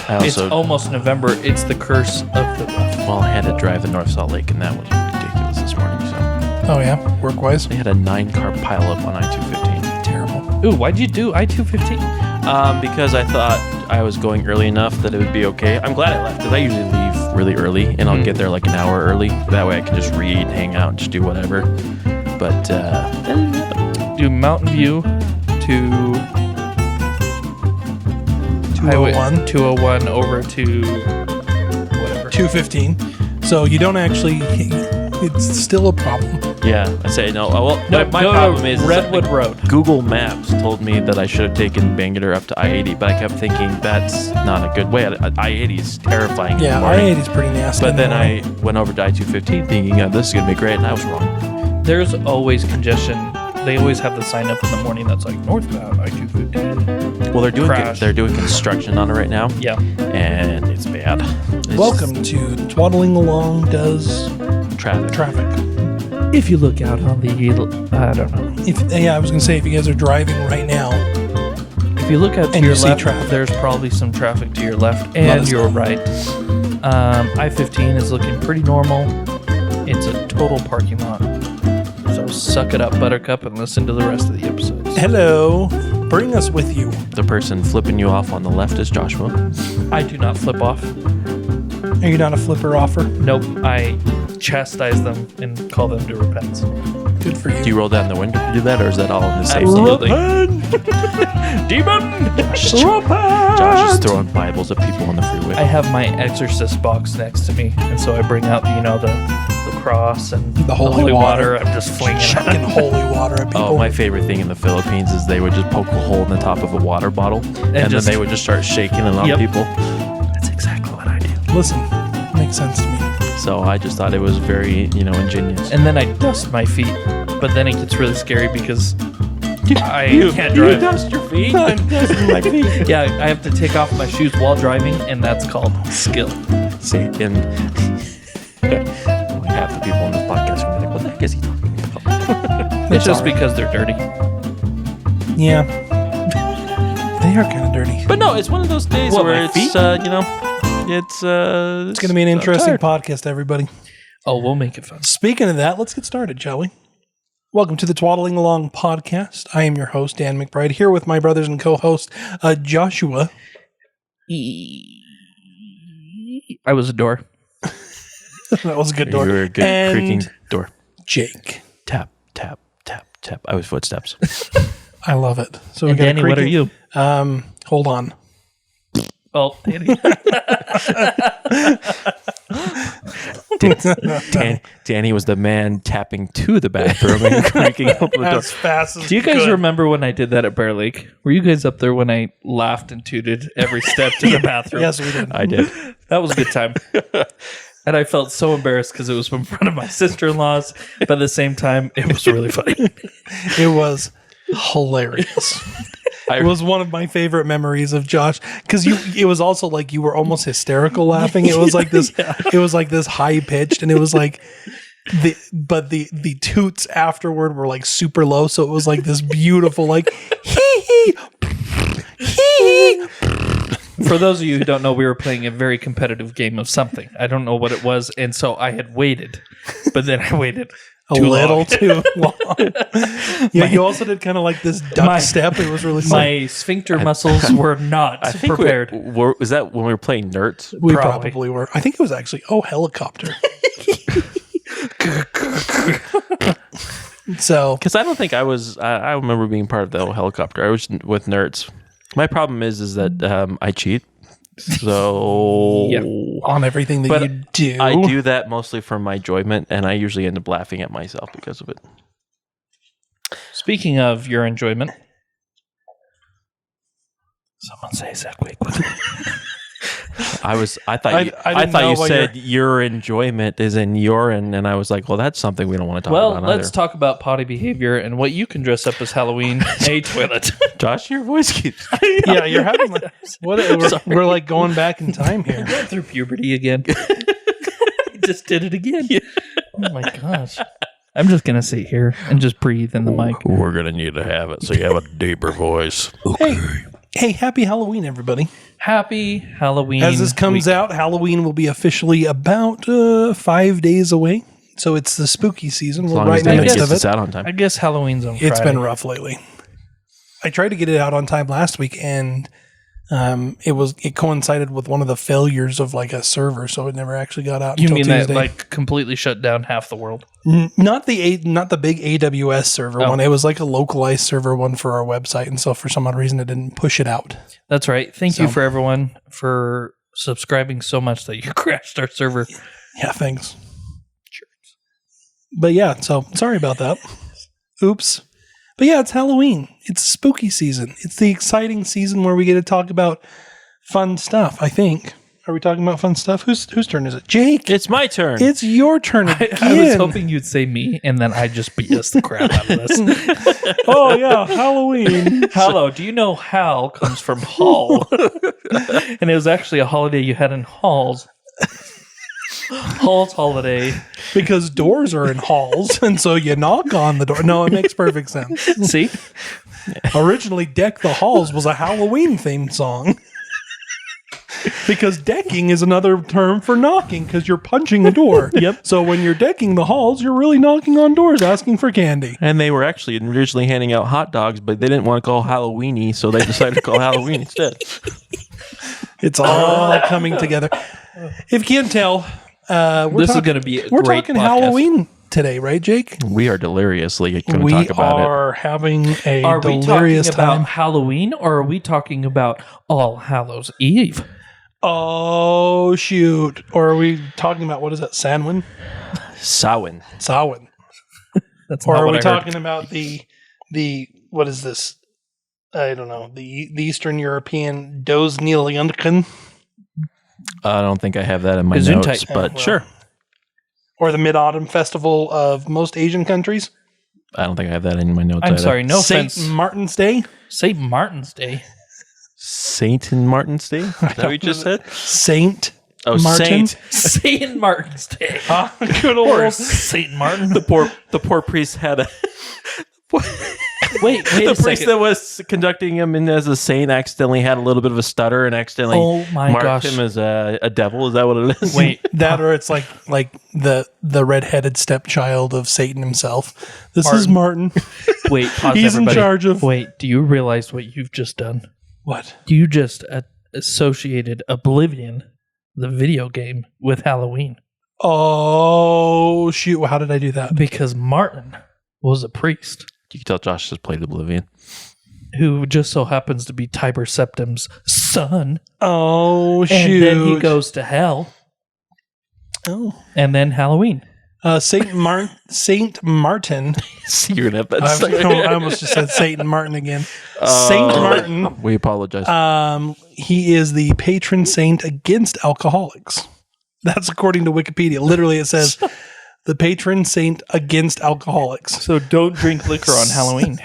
It's almost November. It's the curse of the rough. Well, I had to drive to North Salt Lake, and that was ridiculous this morning. So. Oh, yeah? Work-wise? They had a 9-car pileup on I-215. Terrible. Ooh, why'd you do I-215? Because I thought I was going early enough that it would be okay. I'm glad I left, because I usually leave really early, and I'll get there like an hour early. That way I can just read, hang out, and just do whatever. But, do Mountain View to... 201. 201 over to... whatever. 215. So you don't actually... It's still a problem. yeah, I say no. Well, No, my go problem to is Redwood that Road. Google Maps told me that I should have taken Bangalore up to I-80, but I kept thinking that's not a good way. I-80 is terrifying. Yeah, in the morning. I-80 is pretty nasty. But then I went over to I-215 thinking, this is going to be great, and I was wrong. There's always congestion. They always have the sign up in the morning that's like northbound I-215. Well, Crash. they're doing construction on it right now. Yeah. And it's bad. Welcome to Twaddling Along Does Traffic. If you look out on the, I don't know. I was going to say, if you guys are driving right now, If you look out to And your you see left, traffic. there's probably some traffic to your left Let and us your know. right. I-15 is looking pretty normal. It's a total parking lot. So suck it up, Buttercup, and listen to the rest of the episodes. hello, bring us with you. The person flipping you off on the left is Joshua. I do not flip off. Are you not a flipper offer? Nope. I chastise them and call them to repentance. Good for you. Do you roll down the window to do that, or is that all in the same? Absolutely. Demon! Josh is throwing Bibles at people on the freeway. I have my exorcist box next to me, and so I bring out, the cross and The holy water. I'm just flinging it. Chucking holy water at people. Oh, my favorite thing in the Philippines is they would just poke a hole in the top of a water bottle, and then just- they would just start shaking it on Yep. people. That's exactly what I do. Listen, makes sense to me. So I just thought it was very, ingenious. And then I dust my feet, but then it gets really scary because I can't drive. You dust your feet? I'm dusting my feet. Yeah, I have to take off my shoes while driving, and that's called skill. See, and only half the people on this podcast are like, what the heck is he talking about? It's just all right. because they're dirty. Yeah. They are kind of dirty. But no, it's one of those days What, where my it's, feet? It's going to be an interesting podcast, everybody. Oh, we'll make it fun. Speaking of that, let's get started, shall we? Welcome to the Twaddling Along podcast. I am your host, Dan McBride, here with my brothers and co-host, Joshua. I was a door. That was a good door. You were a good And creaking door. Jake. Tap, tap, tap, tap. I was footsteps. I love it. So And we got Danny, a what are creaking- you? Hold on. Oh, Danny. Danny was the man tapping to the bathroom and creaking open the door. As fast as Do you guys could. remember when I did that at Bear Lake? Were you guys up there when I laughed and tooted every step to the bathroom? Yes, we did. I did. That was a good time. And I felt so embarrassed because it was in front of my sister-in-laws, but at the same time, it was really funny. It was hilarious. It was one of my favorite memories of Josh because it was also like you were almost hysterical laughing. It was like this. It was like this high pitched, and it was like the toots afterward were like super low. So it was like this beautiful like hee hee hee. For those of you who don't know, we were playing a very competitive game of something. I don't know what it was, and so I had waited, but then I waited A little too long. Yeah, you also did kind of like this duck step. It was really funny. My sphincter muscles were not I think prepared. was that when we were playing Nerds? We probably. probably were. I think it was actually helicopter. So Because I don't think I was. I remember being part of the helicopter. I was with Nerds. My problem is that I cheat. So Yep. on everything that But you do, I do that mostly for my enjoyment, and I usually end up laughing at myself because of it. Speaking of your enjoyment, someone say Segway quickly. I thought I you didn't know what said your enjoyment is in urine, and I was like, well, that's something we don't want to talk about. Let's talk about potty behavior and what you can dress up as Halloween. A toilet. Josh, your voice keeps. yeah, you're having like, we're like going back in time here. I went through puberty again. I just did it again. Oh my gosh. I'm just gonna sit here and just breathe in the mic. We're gonna need to have it so you have a deeper voice. Hey, Hey, happy Halloween, everybody. Happy Halloween. As this comes week. out, Halloween will be officially about 5 days away. So it's the spooky season. As We're long right as in the David midst gets of us it. out on time. I guess Halloween's on Friday. It's been rough lately. I tried to get it out on time last week, and it coincided with one of the failures of like a server, so it never actually got out. You until mean Tuesday. that like completely shut down half the world? Not the big AWS server Oh. one. It was like a localized server one for our website, and so for some odd reason, it didn't push it out. That's right. Thank you for everyone for subscribing so much that you crashed our server. Yeah, thanks. Sure. But yeah, so sorry about that. Oops. But yeah, it's Halloween. It's spooky season. It's the exciting season where we get to talk about fun stuff, I think. Are we talking about fun stuff? Whose turn is it? Jake. It's my turn. It's your turn again. I was hoping you'd say me, and then I just BS the crap out of this. Oh, yeah, Halloween. Hallow. Do you know Hal comes from Hall? And it was actually a holiday you had in halls. Hall's holiday. Because doors are in halls, and so you knock on the door. No, it makes perfect sense. See? Originally, Deck the Halls was a Halloween-themed song. Because decking is another term for knocking, because you're punching a door. Yep. So when you're decking the halls, you're really knocking on doors asking for candy. And they were actually originally handing out hot dogs, but they didn't want to call Halloweeny, so they decided to call Halloween instead. It's all coming together. If you can't tell, This is going to be a we're great talking podcast. Halloween today, right, Jake? We are deliriously going to We talk about it. are having a Are we delirious talking about time. Halloween, or are we talking about All Hallows Eve? Oh, shoot. Or are we talking about, what is that, Samhain? Samhain. Samhain. That's Or not are what we I heard. talking about the what is this? I don't know. The Eastern European Doznielianken, I don't think I have that in my Gesundheit. notes, but well. sure. or the Mid-Autumn Festival of most Asian countries. I don't think I have that in my notes I'm either. sorry, no St. offense. Martin's Day. St. Martin's Day. Saint Martin's Day? Is that what you just said? Saint Oh, Martin. Saint. St. Martin's Day. Good Or old. St. Martin. The poor priest had a... Wait the a priest second. that was conducting him in as a saint accidentally had a little bit of a stutter and accidentally Oh my marked gosh. him as a devil. Is that what it is? Wait, That or it's like the redheaded stepchild of Satan himself. This is Martin. Martin. wait, pause He's everybody. in charge of Wait, do you realize what you've just done? what? You just associated Oblivion, the video game, with Halloween. Oh shoot! How did I do that? Because Martin was a priest You can tell Josh just played Oblivion. who just so happens to be Tiber Septim's son. Oh shoot! And then he goes to hell. Oh. And then Halloween. Saint Martin. See, you're gonna have that. I almost just said Saint Martin again. Saint Martin. We apologize. He is the patron saint against alcoholics. That's according to Wikipedia. Literally, it says the patron saint against alcoholics. So don't drink liquor on Halloween.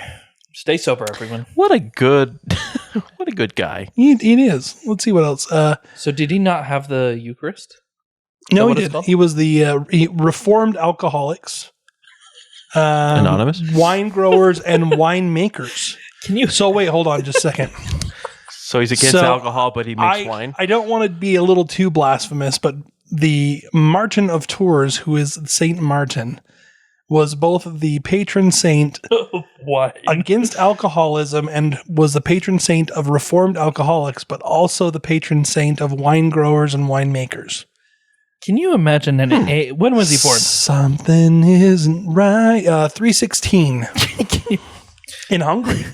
Stay sober, everyone. what a good guy. He is. Let's see what else. So did he not have the Eucharist? No, he what it's did. called? He was the Reformed Alcoholics, Anonymous? wine growers, and wine makers. Can you? So wait, hold on just a second. So he's against So, alcohol, but he makes wine. I don't want to be a little too blasphemous, but the Martin of Tours, who is Saint Martin, was both the patron saint Why? against alcoholism and was the patron saint of Reformed alcoholics, but also the patron saint of wine growers and winemakers. Can you imagine when was he born? Something isn't right. 316 in Hungary.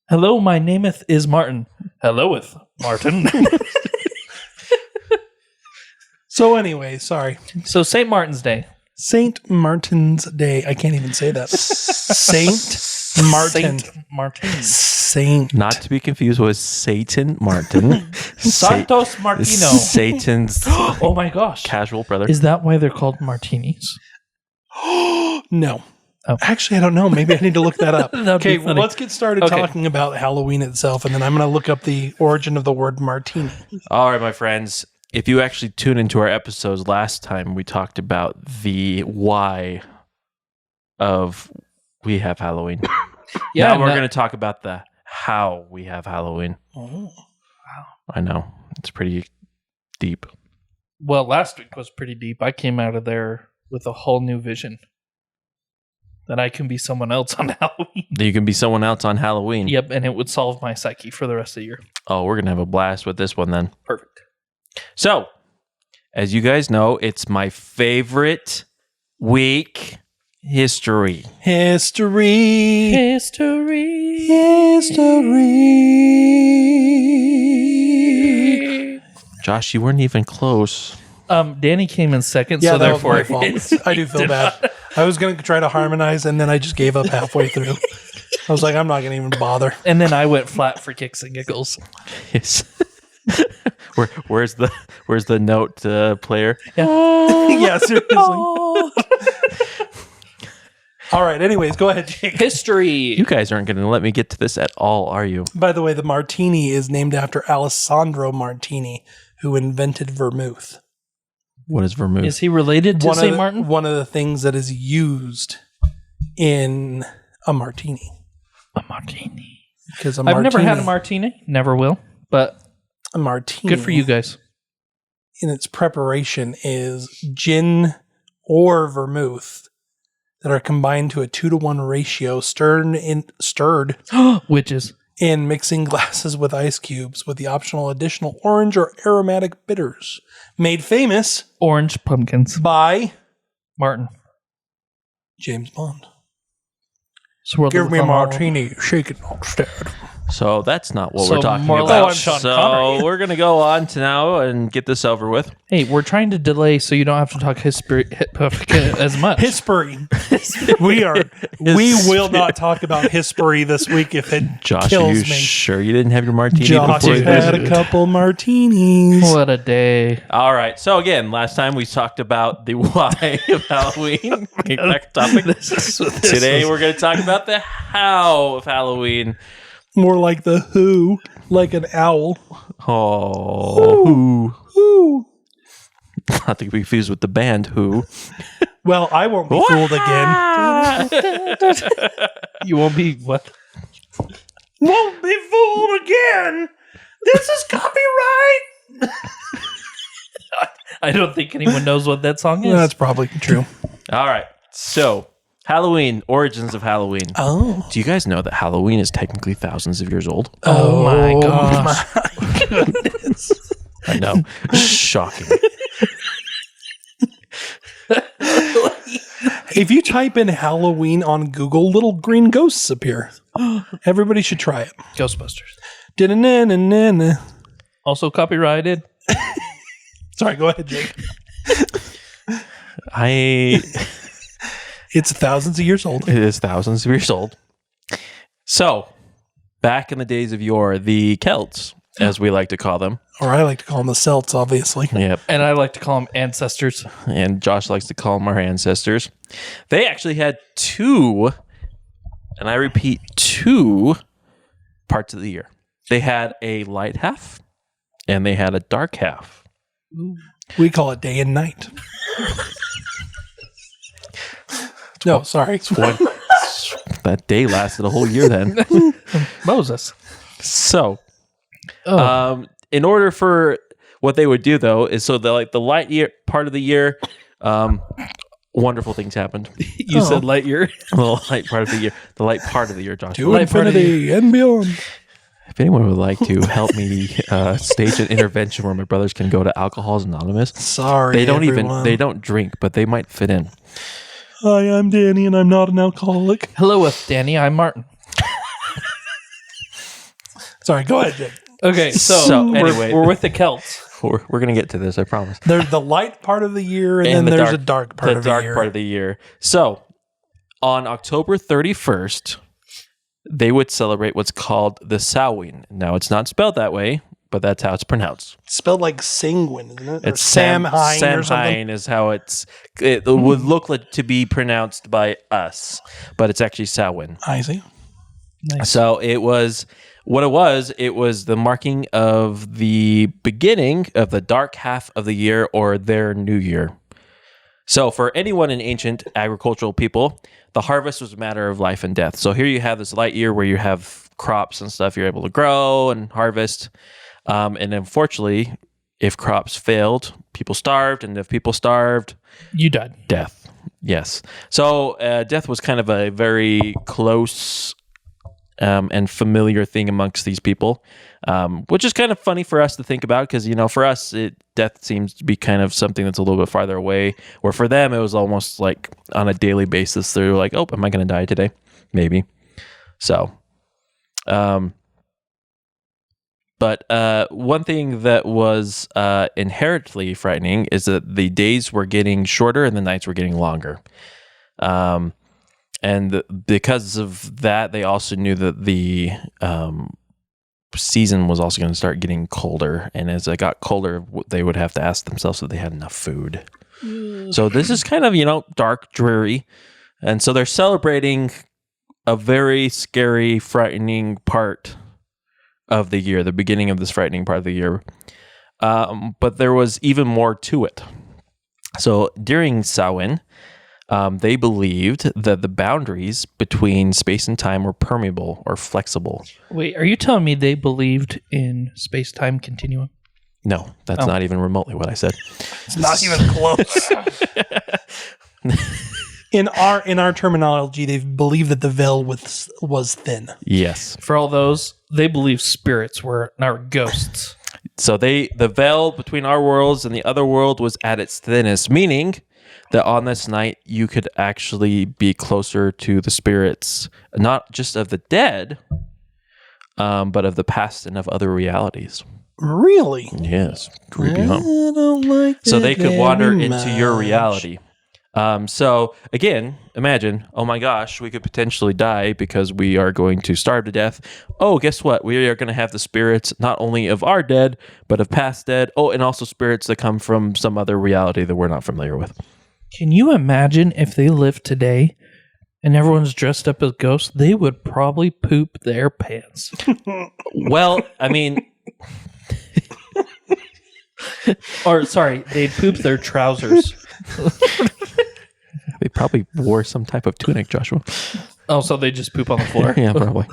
Hello, my nameth is Martin. Helloweth, Martin. So anyway, sorry. So St. Martin's Day. Saint Martin's Day. I can't even say that. Saint Martin. Saint Martin. Saint. Not to be confused with Satan Martin. Santos Martino. Satan's Oh my gosh. casual brother. Is that why they're called martinis? No. Oh. Actually, I don't know. Maybe I need to look that up. That'd be Okay, well, funny. let's get started Okay. talking about Halloween itself, and then I'm going to look up the origin of the word martini. All right, my friends. If you actually tune into our episodes last time, we talked about the why of we have Halloween. Yeah, now we're no- going to talk about the how we have Halloween. Oh. Wow. I know. It's pretty deep. Well, last week was pretty deep. I came out of there with a whole new vision that I can be someone else on Halloween. You can be someone else on Halloween. Yep, and it would solve my psyche for the rest of the year. Oh, we're going to have a blast with this one then. Perfect. So, as you guys know, it's my favorite week, history. History. History. History. Josh, you weren't even close. Danny came in second, Yeah, so that was therefore my fault. I do feel bad. I was going to try to harmonize, and then I just gave up halfway through. I was like, I'm not going to even bother. And then I went flat for kicks and giggles. Yes. Where's the note player? Yeah, seriously. All right. Anyways, go ahead, Jake. History. You guys aren't going to let me get to this at all, are you? By the way, the martini is named after Alessandro Martini, who invented vermouth. What is vermouth? Is he related to St. Martin? One of the things that is used in a martini. A martini. Because I've never had a martini. Never will. But a martini. Good for you guys. In its preparation is gin or vermouth that are combined to a 2-to-1 ratio, stirred Witches. in mixing glasses with ice cubes with the optional additional orange or aromatic bitters. Made famous Orange pumpkins. by Martin. James Bond. Swirled Give with me a the martini, shake it instead. So that's not what So we're talking more about. like Sean So Connery. we're going to go on to now and get this over with. Hey, we're trying to delay so you don't have to talk history as much. History. We will not talk about history this week if it Josh, are kills you me. sure you didn't have your martini Josh before you had did? a couple martinis. What a day. All right. So again, last time we talked about the why of Halloween. Back topic. Today we're going to talk about the how of Halloween. More like the Who, like an owl. Oh, Who? Who? Not to be confused with the band Who. Well, I won't be fooled again. You won't be what? Won't be fooled again. This is copyright. I don't think anyone knows what that song is. That's probably true. All right. So Halloween, origins of Halloween. Oh. Do you guys know that Halloween is technically thousands of years old? Oh my gosh. I know. Shocking. If you type in Halloween on Google, little green ghosts appear. Everybody should try it. Ghostbusters. Da-na-na-na-na. Also copyrighted. Sorry, go ahead, Jake. It's thousands of years old. It is thousands of years old. So, back in the days of yore, the Celts, as we like to call them. Or I like to call them the Celts, obviously. Yep. And I like to call them ancestors. And Josh likes to call them our ancestors. They actually had two, and I repeat, two parts of the year. They had a light half, and they had a dark half. We call it day and night. No, sorry. That day lasted a whole year then. Moses. So, in order for what they would do though is so the light year part of the year, wonderful things happened. You said light year. The light part of the year, Josh. To infinity and beyond. If anyone would like to help me stage an intervention where my brothers can go to Alcoholics Anonymous, Sorry, they don't everyone. drink, but they might fit in. Hi, I'm Danny, and I'm not an alcoholic. Hello, with Danny. I'm Martin. Sorry, go ahead, Jake. Okay, so anyway, we're with the Celts. we're gonna get to this, I promise. There's the light part of the year, and then there's a dark part of the year. part of the year. So, on October 31st, they would celebrate what's called the Samhain. Now, it's not spelled that way, but that's how it's pronounced. It's spelled like sanguine, isn't it? It's Samhain or something. Samhain is how it would look like to be pronounced by us, but it's actually Samhain. I see. Nice. So it was the marking of the beginning of the dark half of the year or their new year. So for anyone in ancient agricultural people, the harvest was a matter of life and death. So here you have this light year where you have crops and stuff you're able to grow and harvest. And unfortunately, if crops failed, people starved. And if people starved, you died. Death. Yes. So death was kind of a very close and familiar thing amongst these people, which is kind of funny for us to think about because, for us, death seems to be kind of something that's a little bit farther away, where for them, it was almost like on a daily basis. They're like, oh, am I going to die today? Maybe. So, but one thing that was inherently frightening is that the days were getting shorter and the nights were getting longer. And because of that, they also knew that the season was also going to start getting colder. And as it got colder, they would have to ask themselves if they had enough food. So this is kind of, dark, dreary. And so they're celebrating a very scary, frightening part of the year, the beginning of this frightening part of the year. But there was even more to it. So during Samhain, they believed that the boundaries between space and time were permeable or flexible. Wait, are you telling me they believed in space-time continuum? No, that's not even remotely what I said. It's not even close. In our terminology, they believe that the veil was thin. Yes. For all those, they believe spirits were ghosts. So the veil between our worlds and the other world was at its thinnest, meaning that on this night you could actually be closer to the spirits, not just of the dead, but of the past and of other realities. Really? Yes. Creepy, huh? I don't like So that they could wander very into your much. reality. So again, imagine, oh my gosh, we could potentially die because we are going to starve to death. Oh, guess what? We are going to have the spirits not only of our dead, but of past dead. Oh, and also spirits that come from some other reality that we're not familiar with. Can you imagine if they lived today and everyone's dressed up as ghosts? They would probably poop their pants. Well, I mean, Or, sorry, they'd poop their trousers. they probably wore some type of tunic, Joshua. Oh, so they just poop on the floor? Yeah, probably.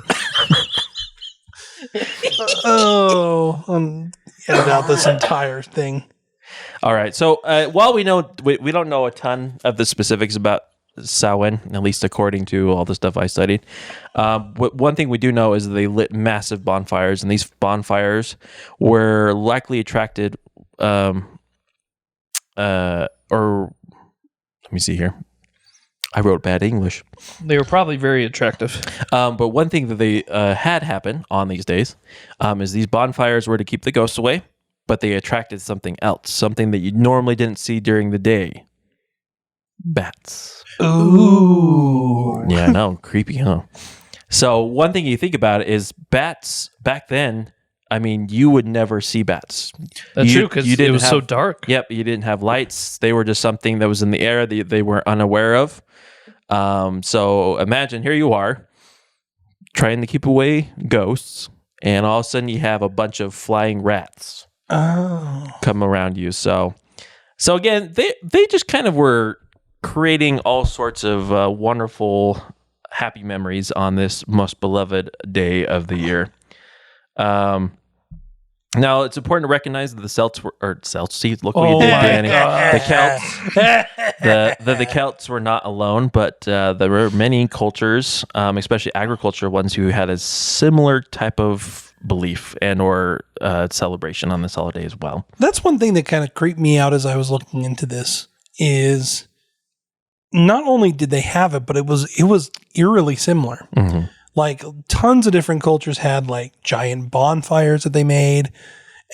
Edit out this entire thing. All right. So while we don't know a ton of the specifics about Samhain, at least according to all the stuff I studied, one thing we do know is that they lit massive bonfires, and these bonfires were likely attracted, or let me see here. I wrote bad English. They were probably very attractive. But one thing that they had happen on these days is these bonfires were to keep the ghosts away, but they attracted something else, something that you normally didn't see during the day. Bats. Ooh. Yeah, I know. Creepy, huh? So one thing you think about is bats back then, I mean, you would never see bats. That's true, because it was so dark. Yep, you didn't have lights. They were just something that was in the air that they were unaware of. So imagine here you are trying to keep away ghosts, and all of a sudden you have a bunch of flying rats come around you. So again, they just kind of were creating all sorts of wonderful, happy memories on this most beloved day of the year. Now, it's important to recognize that the Celts were, or Celts, see, look what you did, Danny. The Celts, the Celts were not alone, but there were many cultures, especially agriculture ones, who had a similar type of belief and or celebration on this holiday as well. That's one thing that kind of creeped me out as I was looking into this is not only did they have it, but it was eerily similar. Mm-hmm. Like tons of different cultures had like giant bonfires that they made.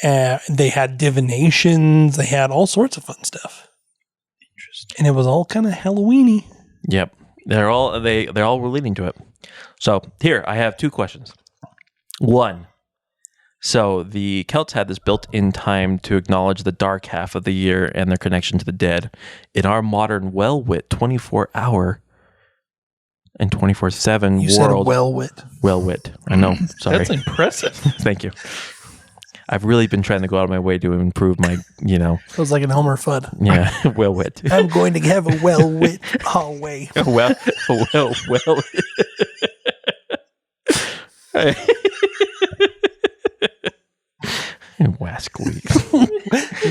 They had divinations. They had all sorts of fun stuff. Interesting. And it was all kind of Halloween-y. They're all relating to it. So here I have two questions. One. So the Celts had this built-in time to acknowledge the dark half of the year and their connection to the dead. In our modern well-wit 24-hour and 24/7 You said world. well-wit. I know. Sorry. That's impressive. Thank you. I've really been trying to go out of my way to improve my, It was like an Elmer Fudd. Yeah, well-wit. I'm going to have a well-wit hallway. well. Wasqueak.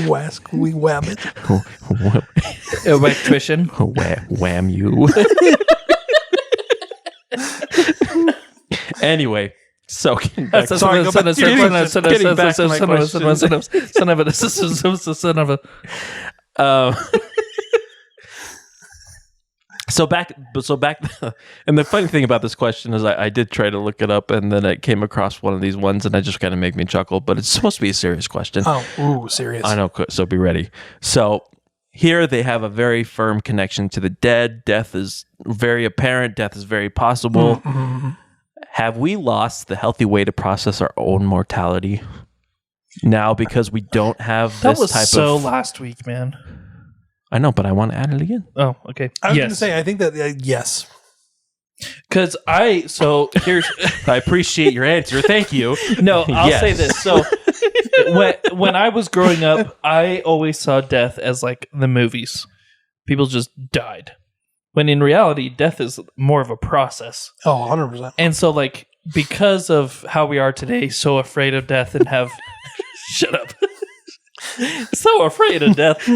Wasquee wabbit. Electrician. Wham you. Anyway, so getting back to So back, and the funny thing about this question is I did try to look it up, and then I came across one of these ones, and it just kind of made me chuckle. But it's supposed to be a serious question. Serious. I know, so be ready. So here they have a very firm connection to the dead. Death is very apparent. Death is very possible. Mm-hmm. Have we lost the healthy way to process our own mortality now because we don't have this type of... That was so last week, man. I know, but I want to add it again. Oh, okay. I was going to say, I think that, yes. Because here's... I appreciate your answer. Thank you. No, I'll say this. So when I was growing up, I always saw death as like the movies. People just died. When in reality, death is more of a process. Oh, 100%. And so like, because of how we are today, so afraid of death and have... Shut up. So afraid of death.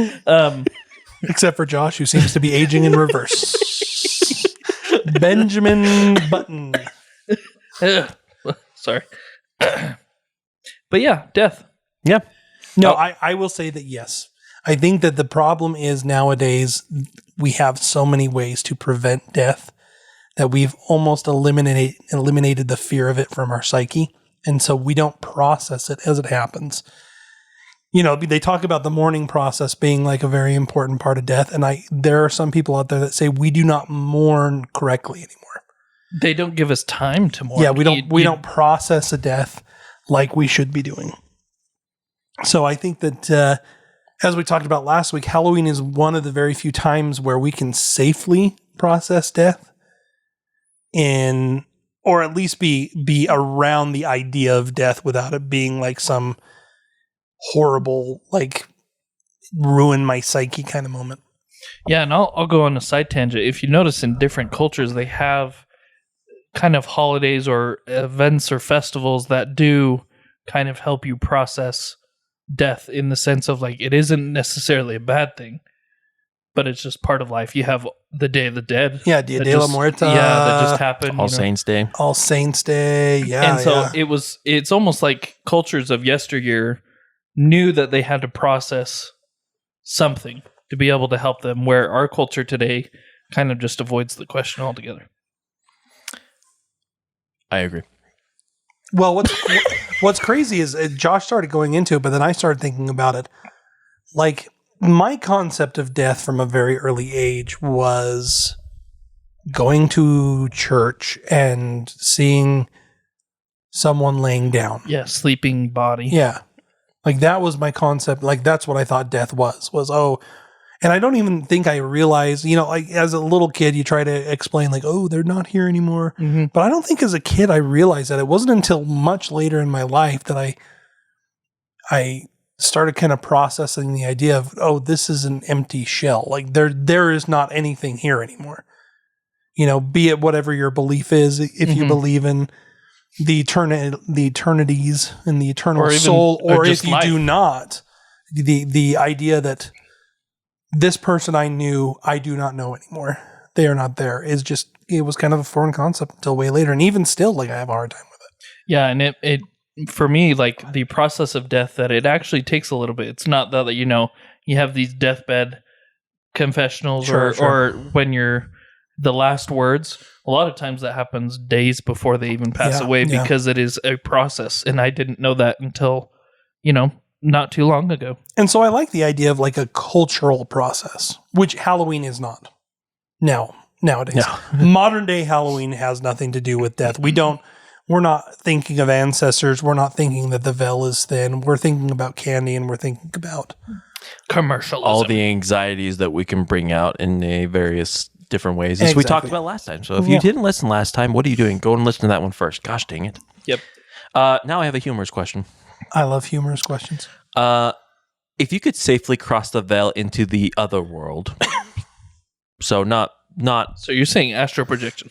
Except for Josh, who seems to be aging in reverse. Benjamin Button. Sorry. But yeah, death. Yeah. No, I will say that yes. I think that the problem is nowadays we have so many ways to prevent death that we've almost eliminated the fear of it from our psyche. And so we don't process it as it happens. You know, they talk about the mourning process being like a very important part of death. And there are some people out there that say we do not mourn correctly anymore. They don't give us time to mourn. Yeah, we don't process a death like we should be doing. So I think that, as we talked about last week, Halloween is one of the very few times where we can safely process death or at least be around the idea of death without it being like some horrible, like ruin my psyche kind of moment. Yeah, and I'll go on a side tangent. If you notice in different cultures, they have kind of holidays or events or festivals that do kind of help you process death in the sense of like, it isn't necessarily a bad thing, but it's just part of life. You have the Day of the Dead. Yeah, Dia de la Muerta. Yeah, that just happened. All Saints Day. All Saints Day, yeah. And so it's almost like cultures of yesteryear knew that they had to process something to be able to help them, where our culture today kind of just avoids the question altogether. I agree. Well, what's crazy is Josh started going into it, but then I started thinking about it. Like, my concept of death from a very early age was going to church and seeing someone laying down. Yeah, sleeping body. Yeah. Like, that was my concept. Like, that's what I thought death was, and I don't even think I realized, you know, like as a little kid, you try to explain like, oh, they're not here anymore. Mm-hmm. But I don't think as a kid I realized that. It wasn't until much later in my life that I started kind of processing the idea of, oh, this is an empty shell. Like there is not anything here anymore. You know, be it whatever your belief is, if you believe in the eternities and the eternal soul, or if you do not, the idea that this person I knew, I do not know anymore. They are not there. It was kind of a foreign concept until way later. And even still, like, I have a hard time with it. Yeah. And it for me, like the process of death, that it actually takes a little bit. It's not that, you know, you have these deathbed confessionals or when you're the last words. A lot of times that happens days before they even pass away because it is a process. And I didn't know that until, you know, not too long ago. And so I like the idea of like a cultural process, which Halloween is not nowadays. No. Modern day Halloween has nothing to do with death. We're not thinking of ancestors. We're not thinking that the veil is thin. We're thinking about candy, and we're thinking about commercialism. All the anxieties that we can bring out in a various different ways, as we talked about last time. So if you didn't listen last time, what are you doing? Go and listen to that one first. Gosh dang it. Yep. Now I have a humorous question. I love humorous questions. If you could safely cross the veil into the other world, so not. So you're saying astral projection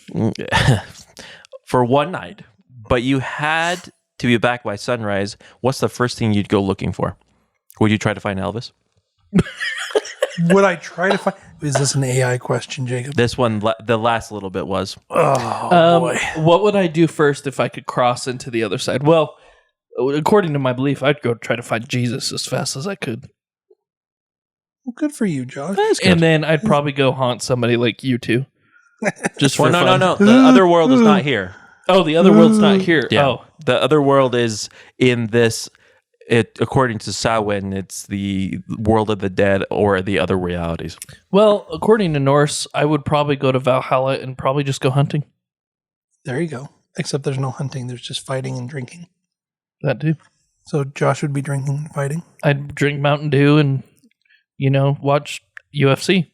for one night, but you had to be back by sunrise, what's the first thing you'd go looking for? Would you try to find Elvis? Would I try to find... Is this an AI question, Jacob? This one, the last little bit was. Oh, boy. What would I do first if I could cross into the other side? Well, according to my belief, I'd go try to find Jesus as fast as I could. Well, good for you, Josh. And then I'd probably go haunt somebody like you two. Just for fun. No. The other world is not here. Oh, the other world's not here. Yeah. Oh. The other world is in this... according to Samhain, it's the world of the dead or the other realities. Well, according to Norse, I would probably go to Valhalla and probably just go hunting. There you go. Except there's no hunting. There's just fighting and drinking. That too. So Josh would be drinking and fighting? I'd drink Mountain Dew and, watch UFC.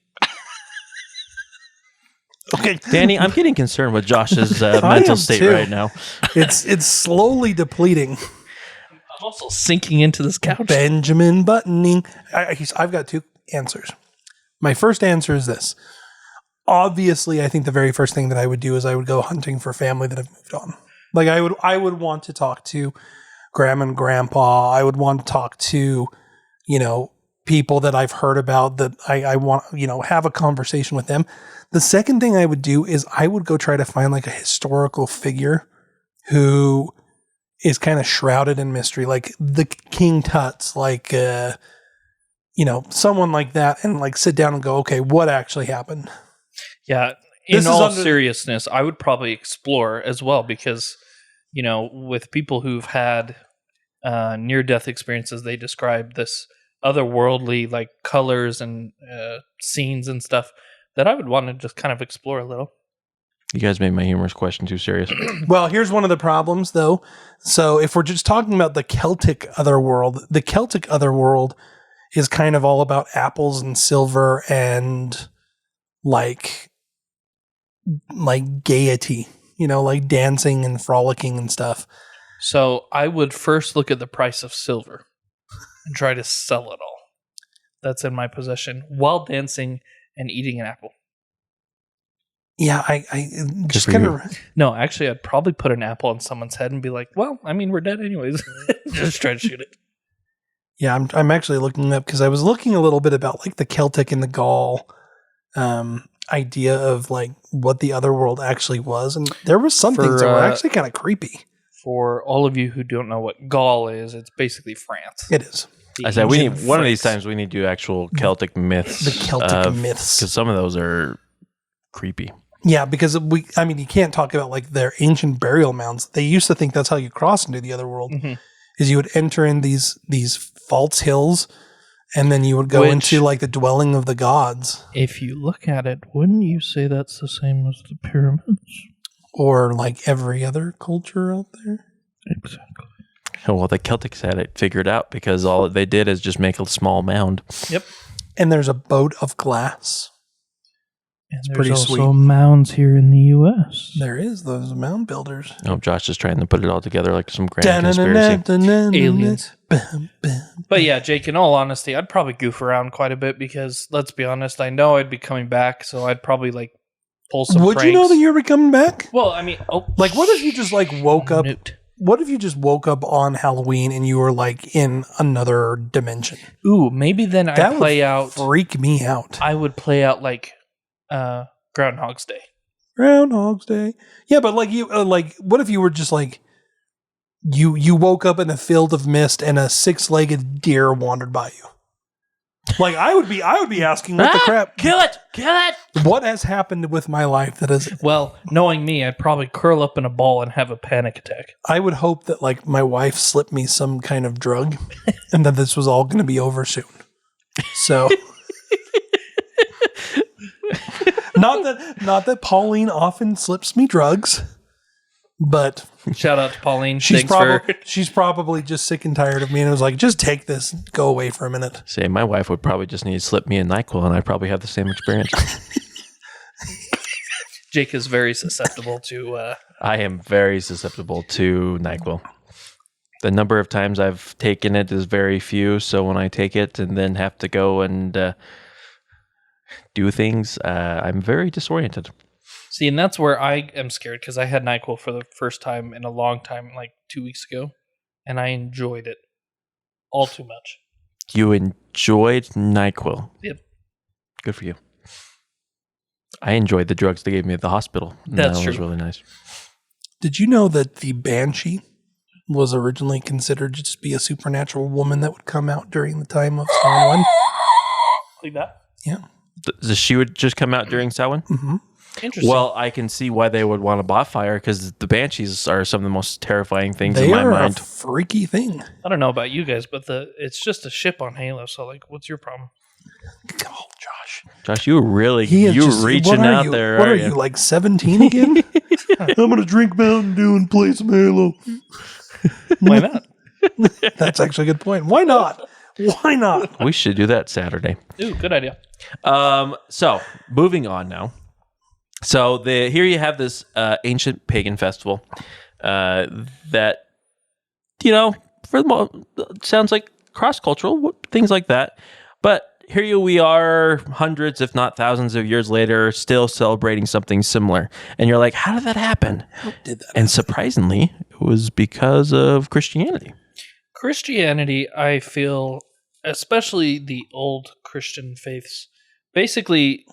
Okay. Danny, I'm getting concerned with Josh's mental state too. right now. It's slowly depleting. I'm also sinking into this couch. Benjamin Buttoning. I've got two answers. My first answer is this. Obviously, I think the very first thing that I would do is I would go hunting for family that have moved on. Like I would want to talk to grandma and grandpa. I would want to talk to, people that I've heard about that I want, have a conversation with them. The second thing I would do is I would go try to find like a historical figure who is kind of shrouded in mystery, like the King Tut's, like, someone like that, and like sit down and go, okay, what actually happened? Yeah. In all seriousness, I would probably explore as well because, with people who've had near-death experiences, they describe this otherworldly, like, colors and scenes and stuff that I would want to just kind of explore a little. You guys made my humorous question too serious. Well, here's one of the problems, though. So if we're just talking about the Celtic otherworld is kind of all about apples and silver and like gaiety, like dancing and frolicking and stuff. So I would first look at the price of silver and try to sell it all that's in my possession while dancing and eating an apple. Yeah, I just kind of... No, actually, I'd probably put an apple on someone's head and be like, well, I mean, we're dead anyways. Just try to shoot it. Yeah, I'm actually looking up because I was looking a little bit about like the Celtic and the Gaul idea of like what the other world actually was. And there was some things that were actually kind of creepy. For all of you who don't know what Gaul is, it's basically France. It is. I said we need one of these times. We need to do actual Celtic myths. The Celtic myths, because some of those are creepy. Yeah, because you can't talk about like their ancient burial mounds. They used to think that's how you cross into the other world. Mm-hmm. Is you would enter in these false hills, and then you would go into like the dwelling of the gods. If you look at it, wouldn't you say that's the same as the pyramids? Or like every other culture out there? Exactly. Well, the Celtics had it figured out because all they did is just make a small mound. Yep. And there's a boat of glass. And it's pretty sweet. There's also mounds here in the U.S. There is. Those mound builders. Oh, Josh is trying to put it all together like some grand conspiracy. Aliens. But yeah, Jake, in all honesty, I'd probably goof around quite a bit because, let's be honest, I know I'd be coming back, so I'd probably like pull some pranks. Would you know that you'd be coming back? Well, I mean... like, what if you just like woke up... What if you just woke up on Halloween and you were like in another dimension? Ooh, maybe then I'd play out... freak me out. I would play out like Groundhog's Day. Groundhog's Day. Yeah, but like you, what if you were just like you woke up in a field of mist and a 6-legged deer wandered by you? Like I would be asking what the crap. Kill it! What has happened with my life that is... Well, knowing me, I'd probably curl up in a ball and have a panic attack. I would hope that like my wife slipped me some kind of drug and that this was all going to be over soon. So not that Pauline often slips me drugs, but shout out to Pauline. She's probably just sick and tired of me and was like, just take this, go away for a minute. Say, my wife would probably just need to slip me a NyQuil and I'd probably have the same experience. Jake is very susceptible to... I am very susceptible to NyQuil. The number of times I've taken it is very few, so when I take it and then have to go and do things, I'm very disoriented. See, and that's where I am scared because I had NyQuil for the first time in a long time, like 2 weeks ago, and I enjoyed it all too much. You enjoyed NyQuil? Yep. Good for you. I enjoyed the drugs they gave me at the hospital. That's true. Was really nice. Did you know that the Banshee was originally considered to just be a supernatural woman that would come out during the time of Samhain? Like that? Yeah. She would just come out during Samhain? Mm-hmm. Interesting. Well, I can see why they would want a bonfire because the Banshees are some of the most terrifying things in my mind. They are a freaky thing. I don't know about you guys, but it's just a ship on Halo. So, like, what's your problem? Oh, Josh. Josh, you were reaching out there. What are you, like 17 again? I'm going to drink Mountain Dew and play some Halo. Why not? That's actually a good point. Why not? Why not? We should do that Saturday. Ooh, good idea. So, moving on now. So, here you have this ancient pagan festival that, for the most, sounds like cross-cultural, things like that. But here we are, hundreds, if not thousands of years later, still celebrating something similar. And you're like, how did that happen? And surprisingly, it was because of Christianity. Christianity, I feel, especially the old Christian faiths, basically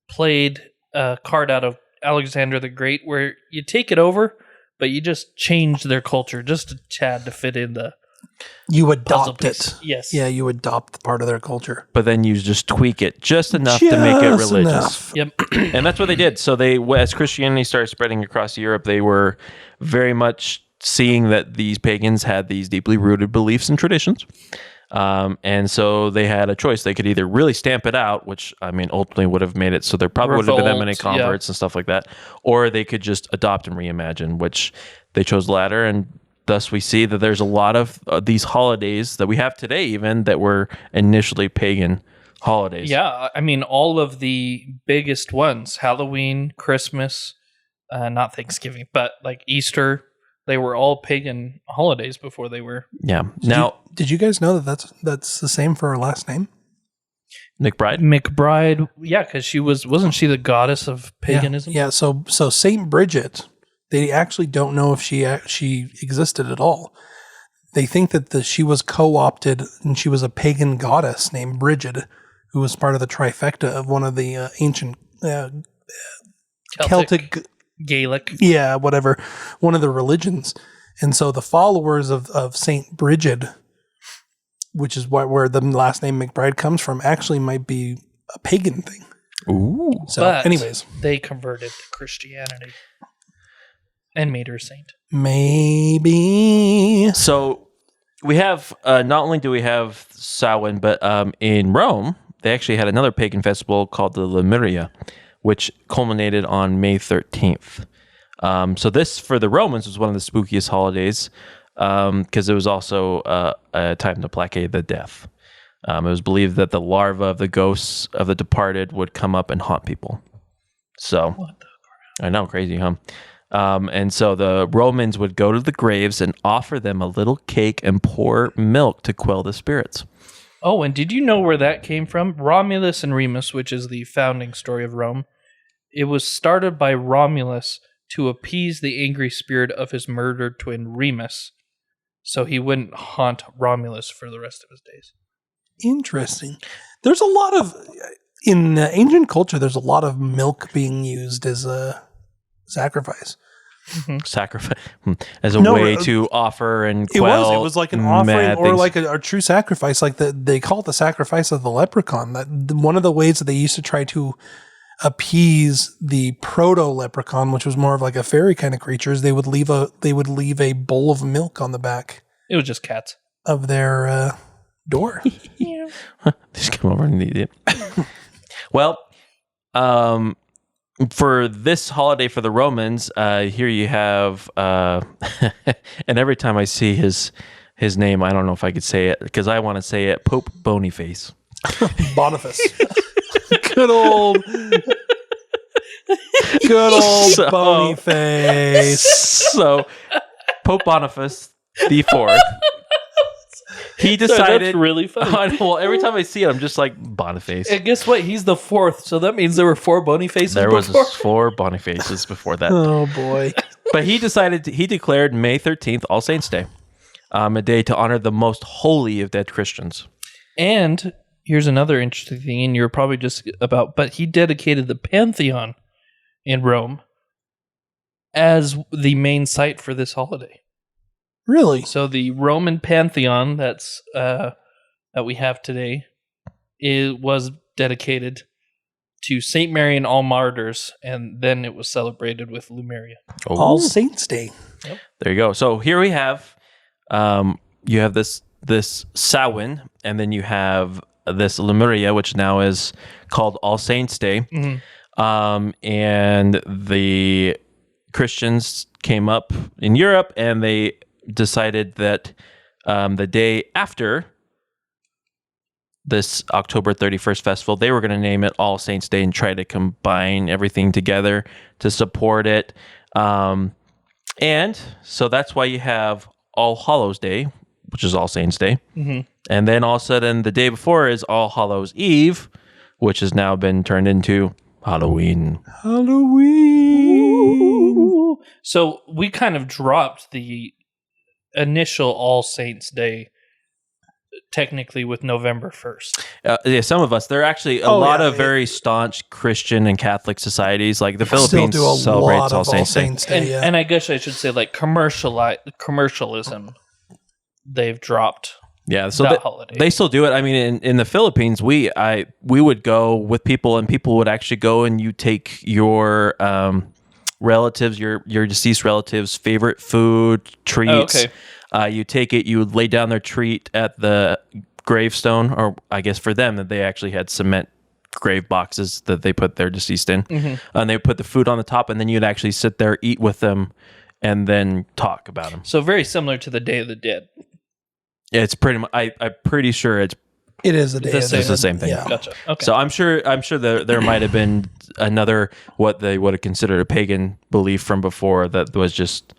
played a card out of Alexander the Great, where you take it over, but you just change their culture just a tad to fit in the You adopt it. Yes. Yeah, you adopt part of their culture. But then you just tweak it just enough to make it religious. Enough. Yep. And that's what they did. So as Christianity started spreading across Europe, they were very much seeing that these pagans had these deeply rooted beliefs and traditions. And so they had a choice. They could either really stamp it out, which, I mean, ultimately would have made it so there probably would have been that many converts and stuff like that, or they could just adopt and reimagine, which they chose the latter. And thus we see that there's a lot of these holidays that we have today even that were initially pagan holidays. Yeah, I mean, all of the biggest ones, Halloween, Christmas, not Thanksgiving, but like Easter, they were all pagan holidays before they were. Yeah. Did you guys know that that's the same for her last name? McBride? McBride, yeah, because wasn't she the goddess of paganism? Yeah. So Saint Bridget, they actually don't know if she existed at all. They think that she was co-opted and she was a pagan goddess named Bridget, who was part of the trifecta of one of the ancient Celtic, Gaelic. Yeah, whatever, one of the religions. And so the followers of Saint Bridget, which is where the last name McBride comes from, actually might be a pagan thing. Ooh. So, but anyways, they converted to Christianity and made her a saint. Maybe. So we have, not only do we have Samhain, but in Rome, they actually had another pagan festival called the Lemuria, which culminated on May 13th. So this, for the Romans, was one of the spookiest holidays because it was also a time to placate the death. It was believed that the larva of the ghosts of the departed would come up and haunt people. So, what the crap? I know, crazy, huh? And so the Romans would go to the graves and offer them a little cake and pour milk to quell the spirits. Oh, and did you know where that came from? Romulus and Remus, which is the founding story of Rome. It was started by Romulus to appease the angry spirit of his murdered twin Remus, so he wouldn't haunt Romulus for the rest of his days. Interesting. There's a lot of, in ancient culture, there's a lot of milk being used as a sacrifice. Mm-hmm. Sacrifice as a way to offer and quell. It was like an offering or like a true sacrifice. Like they call it the sacrifice of the leprechaun. That one of the ways that they used to try to appease the proto leprechaun, which was more of like a fairy kind of creature, is they would leave a bowl of milk on the back. It was just cats of their door. Just come over and eat it. Well, for this holiday for the Romans, here you have, and every time I see his name, I don't know if I could say it because I want to say it, Pope Boniface. Boniface. Good old Boniface. So, Pope Boniface the Fourth. he decided. That's really funny. Well, every time I see it, I'm just like Boniface. And guess what? He's the fourth, so that means there were 4 Bonifaces There before. was 4 Bonifaces before that. Oh boy! But he declared May 13th All Saints Day, a day to honor the most holy of dead Christians. And here's another interesting thing, and you're probably just about, but he dedicated the Pantheon in Rome as the main site for this holiday. Really? So the Roman Pantheon that we have today was dedicated to Saint Mary and all martyrs, and then it was celebrated with Lumeria. All Saints Day. Yep. There you go. So here we have, you have this Samhain, and then you have this Lumeria, which now is called All Saints Day. Mm-hmm. And the Christians came up in Europe, and they decided that the day after this October 31st festival, they were going to name it All Saints Day and try to combine everything together to support it. And so that's why you have All Hallows Day, which is All Saints Day. Mm-hmm. And then all of a sudden, the day before is All Hallows Eve, which has now been turned into Halloween. Halloween. So we kind of dropped the initial All Saints Day technically with November 1st. Yeah, some of us. There are actually a lot of very staunch Christian and Catholic societies. Like the Philippines celebrates All Saints Day. And I guess I should say like commercialism, they've dropped. Yeah, so holiday. They still do it. I mean, in the Philippines, we would go with people, and people would actually go, and you take your relatives, your deceased relatives' favorite food, treats. Oh, okay. You take it, you would lay down their treat at the gravestone, or I guess for them that they actually had cement grave boxes that they put their deceased in, and they put the food on the top, and then you'd actually sit there, eat with them, and then talk about them. So very similar to the Day of the Dead. It's pretty much. I'm pretty sure it is a day. It's the same thing. Yeah. Gotcha. Okay. So I'm sure there might have been another what they would have considered a pagan belief from before that was just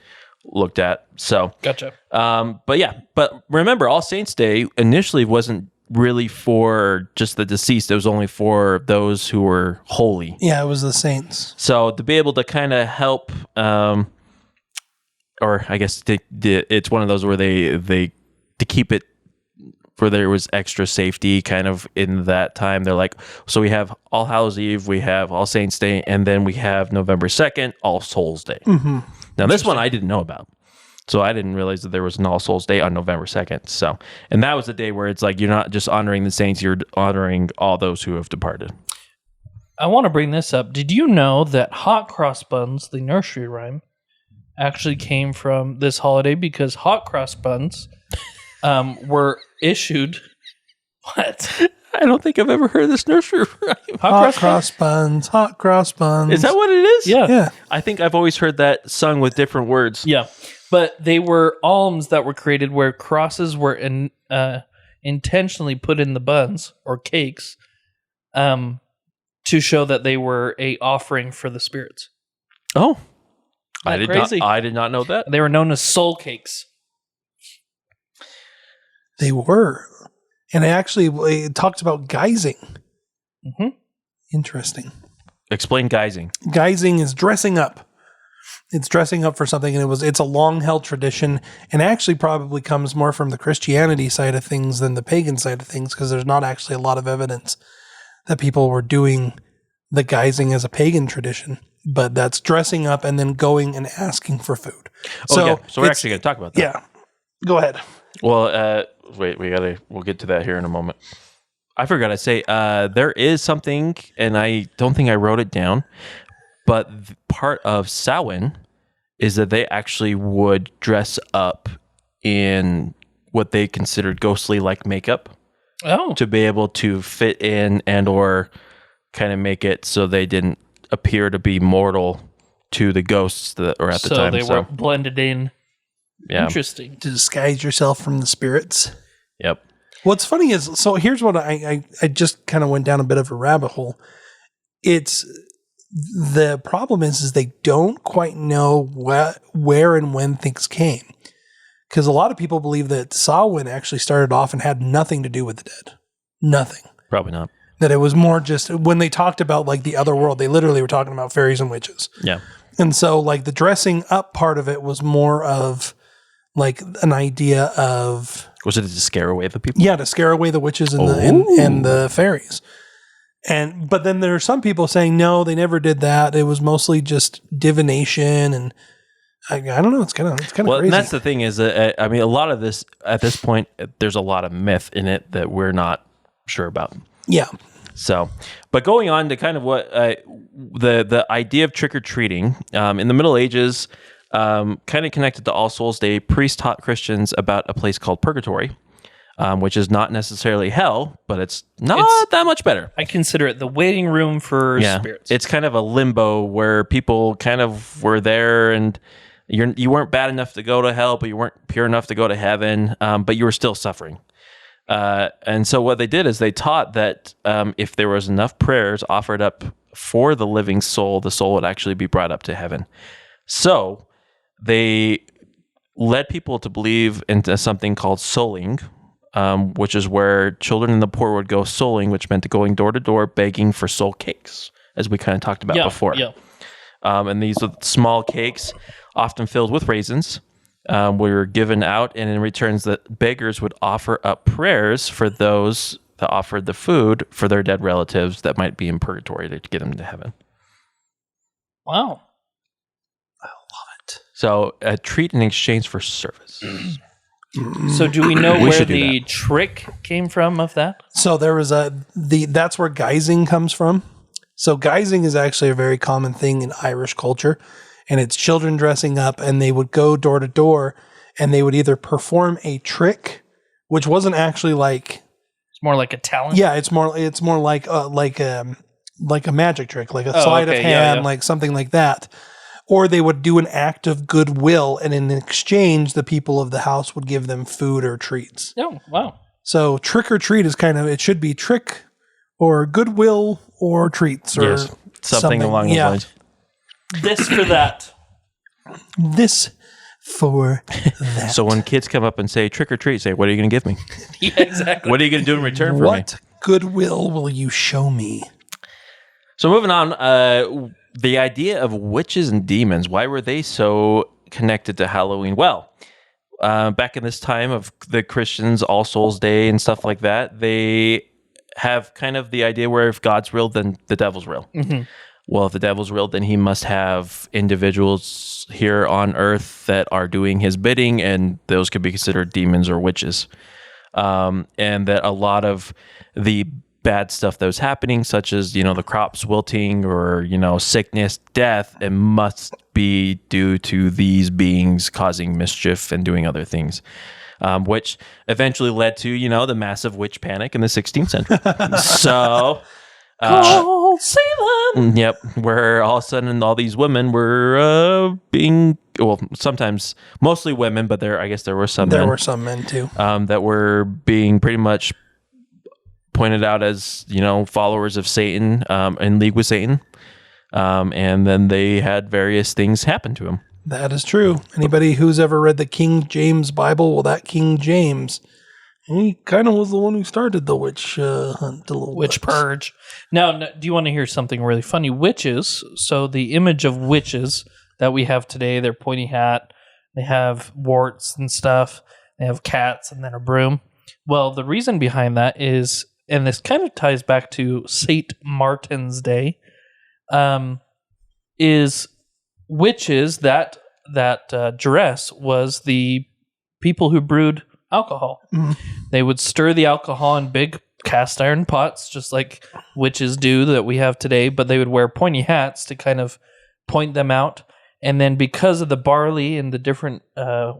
looked at. So gotcha. But remember, All Saints Day initially wasn't really for just the deceased. It was only for those who were holy. Yeah, it was the saints. So to be able to kind of help, or I guess it's one of those where they to keep it where there was extra safety kind of in that time. They're like, so we have All Hallows Eve, we have All Saints Day, and then we have November 2nd, All Souls Day. Mm-hmm. Now, this one I didn't know about. So I didn't realize that there was an All Souls Day on November 2nd. So, and that was the day where it's like, you're not just honoring the saints, you're honoring all those who have departed. I want to bring this up. Did you know that hot cross buns, the nursery rhyme, actually came from this holiday because hot cross buns were issued. What? I don't think I've ever heard this nursery rhyme. Hot cross buns. Hot cross buns. Is that what it is? Yeah. I think I've always heard that sung with different words. Yeah. But they were alms that were created where crosses were intentionally put in the buns or cakes to show that they were a offering for the spirits. Oh. I did not know that. They were known as soul cakes. They were. And it talked about guising. Mm-hmm. Interesting. Explain guising. Guising is dressing up. It's dressing up for something, and it's a long-held tradition, and actually probably comes more from the Christianity side of things than the pagan side of things, because there's not actually a lot of evidence that people were doing the guising as a pagan tradition. But that's dressing up and then going and asking for food. So we're actually going to talk about that. Yeah. Go ahead. Well, wait, we'll get to that here in a moment. I forgot to say, there is something, and I don't think I wrote it down, but part of Samhain is that they actually would dress up in what they considered ghostly-like makeup to be able to fit in and or kind of make it so they didn't appear to be mortal to the ghosts that were at the time. So they were blended in. Yeah. Interesting. To disguise yourself from the spirits. Yep. What's funny is, so here's what I just kind of went down a bit of a rabbit hole. It's the problem is they don't quite know where and when things came. Because a lot of people believe that Samhain actually started off and had nothing to do with the dead. Nothing. Probably not. That it was more just when they talked about like the other world, they literally were talking about fairies and witches. Yeah. And so like the dressing up part of it was more of like an idea of... Was it to scare away the people? Yeah, to scare away the witches and the fairies. But then there are some people saying, no, they never did that. It was mostly just divination. And I don't know. It's kind of crazy. And that's the thing is that, I mean, a lot of this, at this point, there's a lot of myth in it that we're not sure about. Yeah. So, but going on to kind of what the idea of trick-or-treating, in the Middle Ages, kind of connected to All Souls Day, priests taught Christians about a place called purgatory, which is not necessarily hell, but it's that much better. I consider it the waiting room for spirits. It's kind of a limbo where people kind of were there and you weren't bad enough to go to hell, but you weren't pure enough to go to heaven, but you were still suffering. And so what they did is they taught that if there was enough prayers offered up for the living soul, the soul would actually be brought up to heaven. So they led people to believe into something called souling, which is where children in the poor would go souling, which meant going door to door begging for soul cakes, as we kind of talked about before. Yeah. And these were small cakes, often filled with raisins, were given out, and in returns, the beggars would offer up prayers for those that offered the food for their dead relatives that might be in purgatory to get them to heaven. Wow. I love it. So a treat in exchange for service. So do we know where the trick came from of that? So there was that's where guising comes from. So guising is actually a very common thing in Irish culture, and it's children dressing up, and they would go door to door, and they would either perform a trick, which wasn't actually like... It's more like a talent? Yeah, it's more like a magic trick, like a sleight of hand, like something like that. Or they would do an act of goodwill, and in exchange, the people of the house would give them food or treats. Oh, wow. So trick or treat is it should be trick or goodwill or treats or something along those lines. This for that. This for that. So when kids come up and say trick or treat, say, what are you going to give me? Yeah, exactly. What are you going to do in return for me? What goodwill will you show me? So moving on, the idea of witches and demons, why were they so connected to Halloween? Well, back in this time of the Christians, All Souls Day and stuff like that, they have kind of the idea where if God's real, then the devil's real. Mm-hmm. Well, if the devil's real, then he must have individuals here on earth that are doing his bidding, and those could be considered demons or witches. And that a lot of the bad stuff that was happening, such as, the crops wilting or, sickness, death, it must be due to these beings causing mischief and doing other things. Which eventually led to, the massive witch panic in the 16th century. So... Salem. Yep, where all of a sudden all these women were sometimes mostly women, but I guess there were some men. There were some men too. That were being pretty much pointed out as, followers of Satan, in league with Satan. And then they had various things happen to them. That is true. Anybody who's ever read the King James Bible, well, that King James, he kind of was the one who started the witch hunt, the little witch purge. Now, do you want to hear something really funny? Witches, so the image of witches that we have today, their pointy hat, they have warts and stuff, they have cats and then a broom. Well, the reason behind that is, and this kind of ties back to St. Martin's Day, is witches, that dress was the people who brewed alcohol. Mm. They would stir the alcohol in big cast iron pots, just like witches do that we have today, but they would wear pointy hats to kind of point them out. And then because of the barley and the different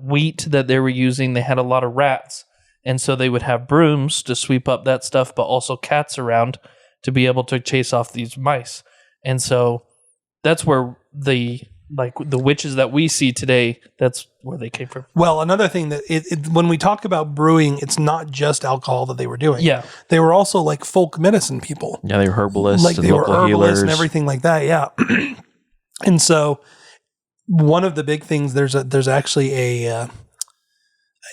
wheat that they were using, they had a lot of rats. And so they would have brooms to sweep up that stuff, but also cats around to be able to chase off these mice. And so that's where the witches that we see today, that's where they came from. Well, another thing that when we talk about brewing, it's not just alcohol that they were doing. Yeah. They were also like folk medicine people. Yeah, they were herbalists, like they were herbalists healers and everything like that. Yeah. And so one of the big things, there's actually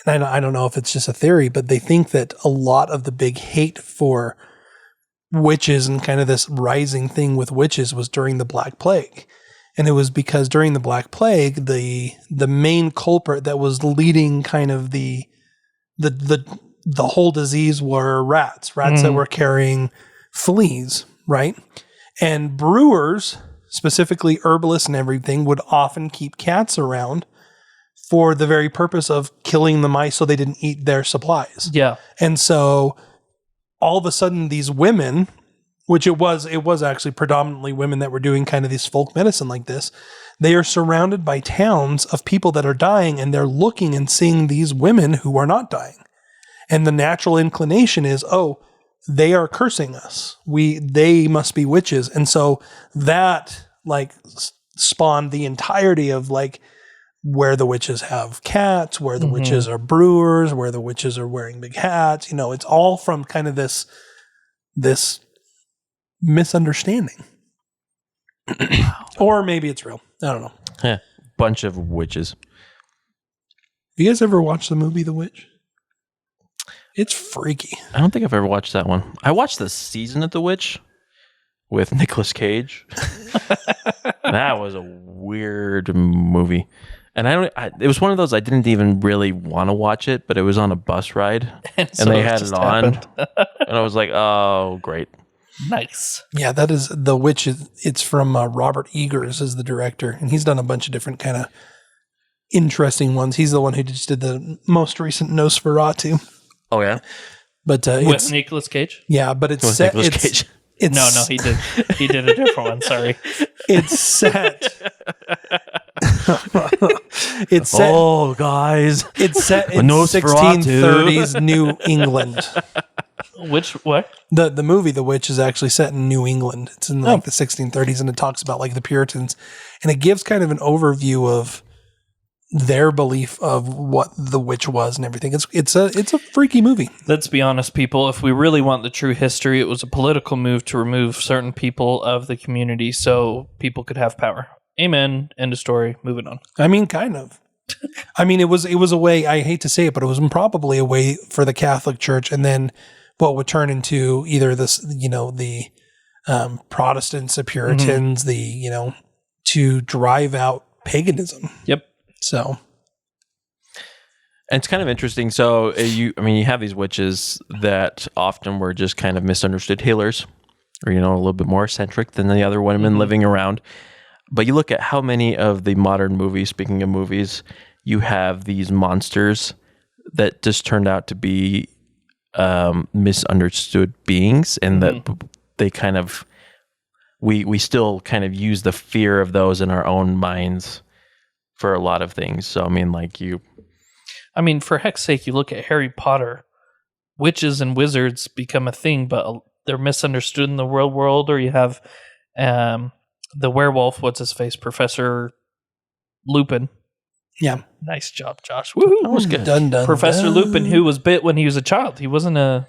and I don't know if it's just a theory, but they think that a lot of the big hate for witches and kind of this rising thing with witches was during the Black Plague. And it was because during the Black Plague, the main culprit that was leading kind of the whole disease were rats that were carrying fleas, right? And brewers, specifically herbalists and everything, would often keep cats around for the very purpose of killing the mice so they didn't eat their supplies. Yeah. And so all of a sudden these women, which it was actually predominantly women that were doing kind of this folk medicine like this, they are surrounded by towns of people that are dying, and they're looking and seeing these women who are not dying. And the natural inclination is, oh, they are cursing us. They must be witches. And so that like spawned the entirety of like where the witches have cats, where the witches are brewers, where the witches are wearing big hats. You know, it's all from kind of this misunderstanding. Or maybe it's real. I don't know. Bunch of witches. Have you guys ever watched the movie The Witch? It's freaky. I don't think I've ever watched that one. I watched the season of The Witch with Nicolas Cage. That was a weird movie. And it was one of those I didn't even really want to watch it, but it was on a bus ride and they had it on. And I was like, oh, great. Nice. Yeah, that is The Witch. It's from Robert Eggers as the director, and he's done a bunch of different kind of interesting ones. He's the one who just did the most recent Nosferatu. Oh yeah, but with Nicolas Cage. Yeah, but it's set. It's no, he did. He did a different one. Sorry. It's set. It's set. Oh, guys, it's set in 1630s New England. What? The movie The Witch is actually set in New England. It's in like the 1630s, and it talks about like the Puritans, and it gives kind of an overview of their belief of what the witch was and everything. It's a freaky movie. Let's be honest, people. If we really want the true history, it was a political move to remove certain people of the community so people could have power. Amen. End of story. Moving on. I mean, kind of. I mean, it was a way, I hate to say it, but it was probably a way for the Catholic Church, and then what would turn into either this, the Protestants, the Puritans, to drive out paganism. Yep. So, and it's kind of interesting. So you have these witches that often were just kind of misunderstood healers, or a little bit more eccentric than the other women living around. But you look at how many of the modern movies, speaking of movies, you have these monsters that just turned out to be misunderstood beings, and that they kind of we still kind of use the fear of those in our own minds for a lot of things. So for heck's sake, you look at Harry Potter, witches and wizards become a thing, but they're misunderstood in the real world. Or you have the werewolf, what's his face, Professor Lupin. Yeah. Nice job, Josh. Woohoo. That was good. Dun, Professor dun. Lupin, who was bit when he was a child. He wasn't a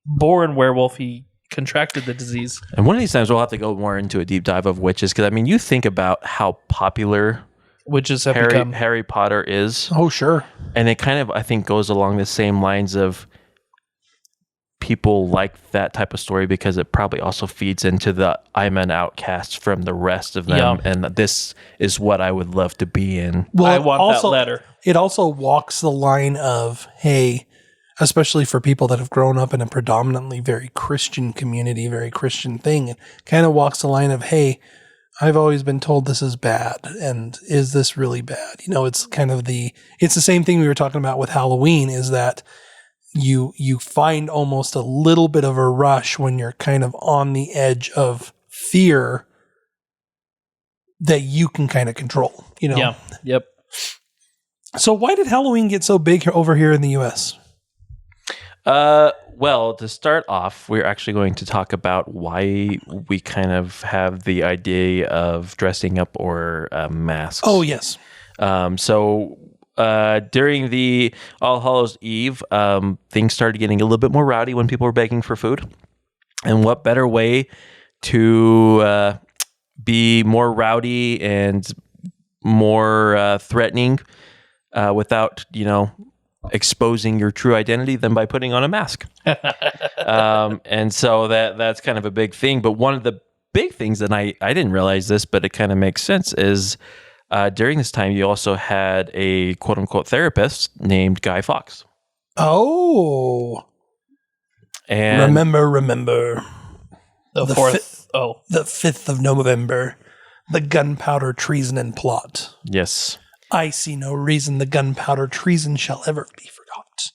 born werewolf. He contracted the disease. And one of these times we'll have to go more into a deep dive of witches, because you think about how popular witches have become. Harry Potter is. Oh, sure. And it kind of, I think, goes along the same lines of people like that type of story, because it probably also feeds into the I'm an outcast from the rest of them, and this is what I would love to be in. Well, I want that letter. It also walks the line of, hey, especially for people that have grown up in a predominantly very Christian community, very Christian thing, it kind of walks the line of, hey, I've always been told this is bad, and is this really bad? It's kind of it's the same thing we were talking about with Halloween, is that you find almost a little bit of a rush when you're kind of on the edge of fear that you can kind of control, Yeah. Yep. So why did Halloween get so big over here in the U.S.? Well, to start off, we're actually going to talk about why we kind of have the idea of dressing up or masks. Oh, yes. So during the All Hallows Eve, things started getting a little bit more rowdy when people were begging for food. And what better way to be more rowdy and more threatening without, exposing your true identity than by putting on a mask. And so that's kind of a big thing. But one of the big things that I didn't realize this, but it kind of makes sense, is during this time, you also had a quote unquote therapist named Guy Fawkes. Oh. And remember. The 5th of November, the gunpowder treason and plot. Yes. I see no reason the gunpowder treason shall ever be forgot.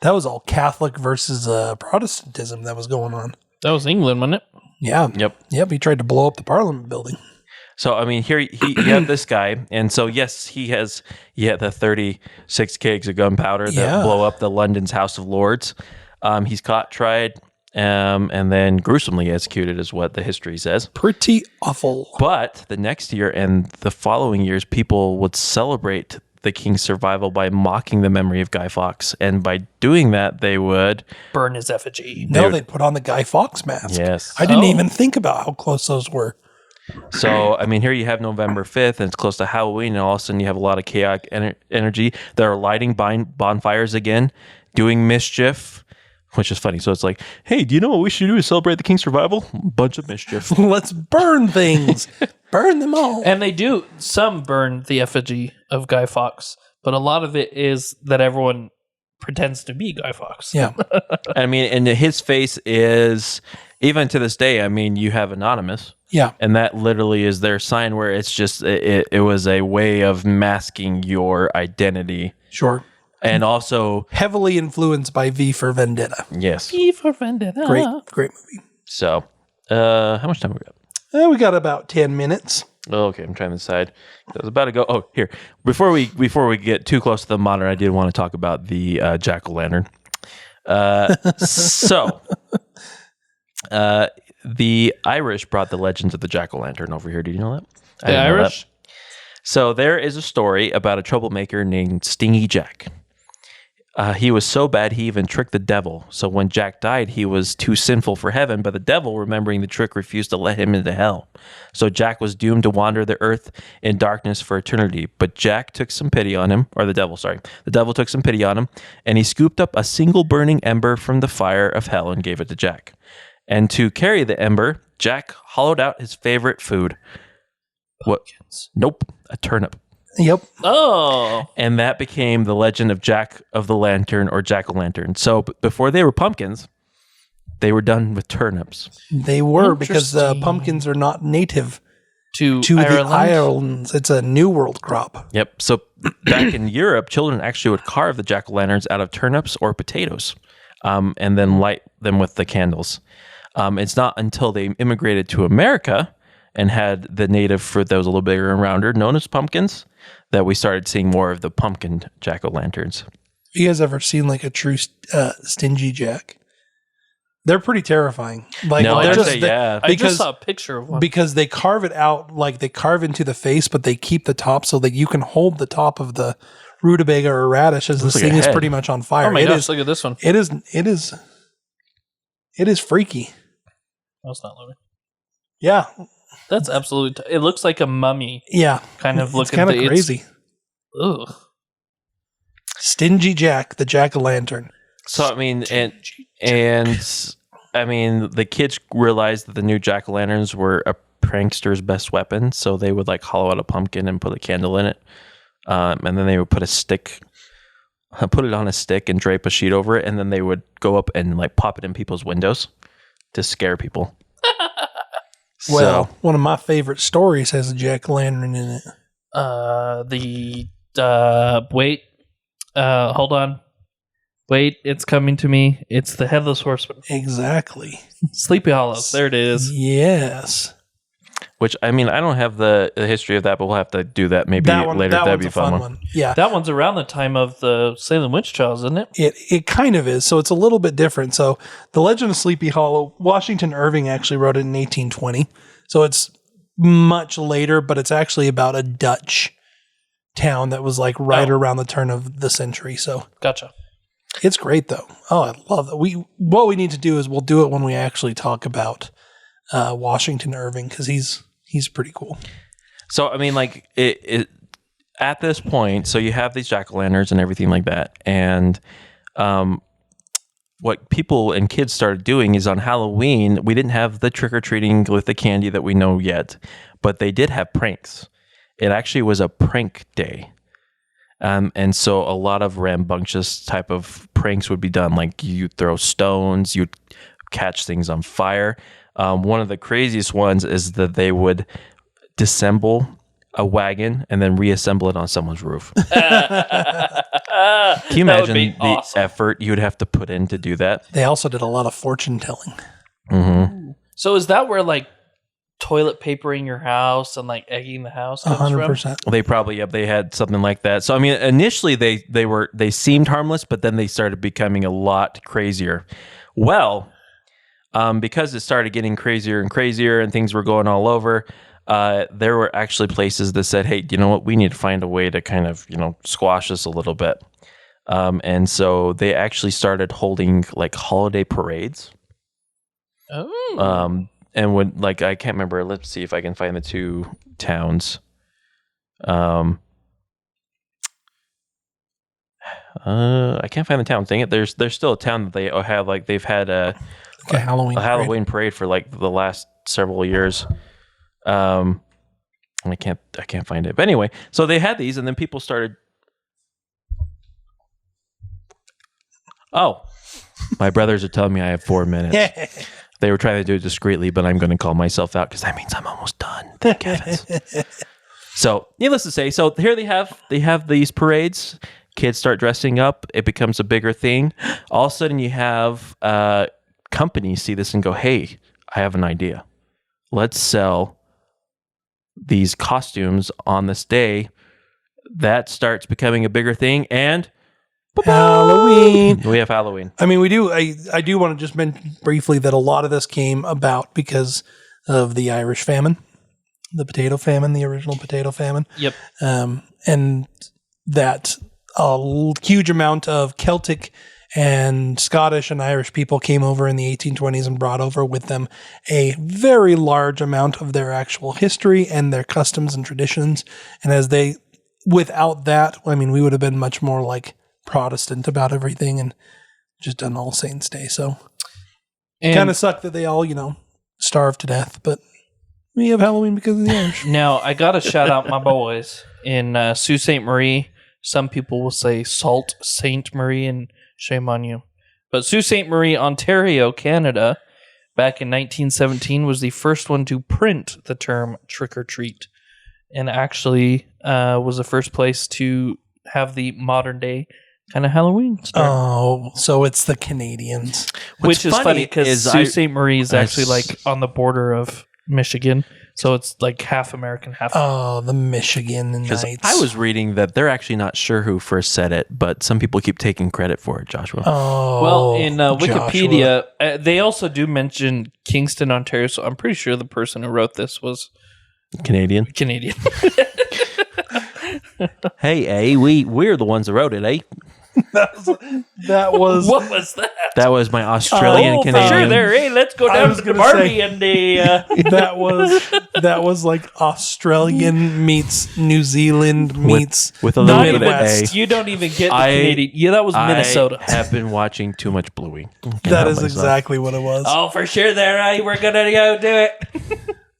That was all Catholic versus Protestantism that was going on. That was England, wasn't it? Yeah. Yep. He tried to blow up the Parliament building. So, I mean, here you have this guy. And so, yes, he had the 36 kegs of gunpowder that blow up the London's House of Lords. He's caught, tried, and then gruesomely executed is what the history says. Pretty awful. But the next year and the following years, people would celebrate the king's survival by mocking the memory of Guy Fawkes. And by doing that, they would burn his effigy. They'd put on the Guy Fawkes mask. Yes. I didn't even think about how close those were. So, I mean, here you have November 5th, and it's close to Halloween, and all of a sudden you have a lot of chaotic energy. They're lighting bonfires again, doing mischief, which is funny. So it's like, hey, do you know what we should do to celebrate the king's survival? Bunch of mischief. Let's burn things. Burn them all. And they do. Some burn the effigy of Guy Fawkes, but a lot of it is that everyone pretends to be Guy Fawkes. Yeah. I mean, and his face is, even to this day, I mean, you have Anonymous. Yeah. And that literally is their sign, where it's just, it was a way of masking your identity. Sure. And also heavily influenced by V for Vendetta. Yes. V for Vendetta. Great movie. So, how much time we got? We got about 10 minutes. Okay, I'm trying to decide. I was about to go. Oh, here. Before we get too close to the modern, I did want to talk about the jack-o'-lantern. The Irish brought the legends of the jack-o'-lantern over here. Do you know that? The Irish? So there is a story about a troublemaker named Stingy Jack. He was so bad he even tricked the devil. So when Jack died, he was too sinful for heaven, but the devil, remembering the trick, refused to let him into hell. So Jack was doomed to wander the earth in darkness for eternity. But Jack took some pity on him, or the devil, sorry. The devil took some pity on him, and he scooped up a single burning ember from the fire of hell and gave it to Jack. And to carry the ember, Jack hollowed out his favorite food. Pumpkins. Nope, a turnip. Yep. Oh. And that became the legend of Jack of the Lantern, or jack-o'-lantern. So before they were pumpkins, they were done with turnips. They were, because pumpkins are not native to the islands. It's a New World crop. Yep. So back in Europe, children actually would carve the jack-o'-lanterns out of turnips or potatoes, and then light them with the candles. It's not until they immigrated to America and had the native fruit that was a little bigger and rounder, known as pumpkins, that we started seeing more of the pumpkin jack-o'-lanterns. You guys ever seen like a true stingy jack? They're pretty terrifying. Like, no, they're I just saw a picture of one. Because they carve it out, like they carve into the face, but they keep the top so that you can hold the top of the rutabaga or radish as this thing is pretty much on fire. Oh my gosh, look at this one. It is freaky. That's not living. Yeah. That's absolutely. It looks like a mummy. Yeah. Kind of looking. It's kind of crazy. Ugh. Stingy Jack, the jack-o'-lantern. So I mean, and I mean, the kids realized that the new jack-o'-lanterns were a prankster's best weapon. So they would like hollow out a pumpkin and put a candle in it, and then they would put it on a stick and drape a sheet over it, and then they would go up and like pop it in people's windows to scare people. Well, one of my favorite stories has a jack-o'-lantern in it. Wait, hold on. Wait, it's coming to me. It's the Headless Horseman. Exactly. Sleepy Hollows. There it is. Yes. Which, I mean, I don't have the history of that, but we'll have to do that maybe later. That'd be a fun one. Yeah. That one's around the time of the Salem Witch Trials, isn't it? It kind of is. So it's a little bit different. So The Legend of Sleepy Hollow, Washington Irving actually wrote it in 1820. So it's much later, but it's actually about a Dutch town that was like right around the turn of the century. So gotcha. It's great though. Oh, I love that. What we need to do is we'll do it when we actually talk about Washington Irving, because he's pretty cool. So I mean, like at this point, so you have these jack-o'-lanterns and everything like that, and what people and kids started doing is on Halloween, we didn't have the trick-or-treating with the candy that we know yet, but they did have pranks. It actually was a prank day. And so a lot of rambunctious type of pranks would be done. Like you throw stones, you'd catch things on fire. One of the craziest ones is that they would disassemble a wagon and then reassemble it on someone's roof. Can you imagine the effort you would have to put in to do that? They also did a lot of fortune telling. Mm-hmm. So is that where like toilet papering your house and like egging the house comes 100%. from? They probably they had something like that. So I mean, initially they seemed harmless, but then they started becoming a lot crazier. Well, because it started getting crazier and crazier, and things were going all over. There were actually places that said, "Hey, you know what? We need to find a way to kind of squash this a little bit." And so they actually started holding like holiday parades. Oh. And when I can't remember. Let's see if I can find the two towns. I can't find the town. Dang it! There's still a town that they have they've had a Halloween parade for like the last several years. I can't find it. But anyway, so they had these, and then people started. Oh, my brothers are telling me I have 4 minutes. They were trying to do it discreetly, but I'm going to call myself out because that means I'm almost done. Thank heavens. So, needless to say, so here they have these parades. Kids start dressing up. It becomes a bigger thing. All of a sudden, you have companies see this and go, "Hey, I have an idea. Let's sell these costumes on this day." That starts becoming a bigger thing, and Halloween. We have Halloween. I mean, we do. I do want to just mention briefly that a lot of this came about because of the Irish famine, the potato famine, the original potato famine. Yep. And that a huge amount of Celtic and Scottish and Irish people came over in the 1820s and brought over with them a very large amount of their actual history and their customs and traditions. And without that, I mean, we would have been much more like Protestant about everything and just done All Saints Day. So kind of sucked that they all, starved to death, but we have Halloween because of the Irish. Now, I got to shout out my boys in Sault Ste. Marie. Some people will say Sault Ste. Marie, and shame on you. But Sault Ste. Marie, Ontario, Canada, back in 1917 was the first one to print the term trick or treat, and actually was the first place to have the modern day kind of Halloween start. Oh, so it's the Canadians. Which is funny because Sault Ste. Marie is actually like on the border of Michigan. So it's like half American, half... Oh, the Michigan Knights. I was reading that they're actually not sure who first said it, but some people keep taking credit for it, Joshua. Oh, well, in Wikipedia, they also do mention Kingston, Ontario, so I'm pretty sure the person who wrote this was... Canadian. Hey, we're the ones that wrote it, eh? that was what was that? That was my Australian Canadian. Sure, there. Hey, let's go down to the Barbie and the. that was like Australian meets New Zealand meets with a little bit of A. You don't even get the Canadian. Yeah, that was Minnesota. I have been watching too much Bluey. That is exactly what it was. Oh, for sure, there. We're gonna go do it.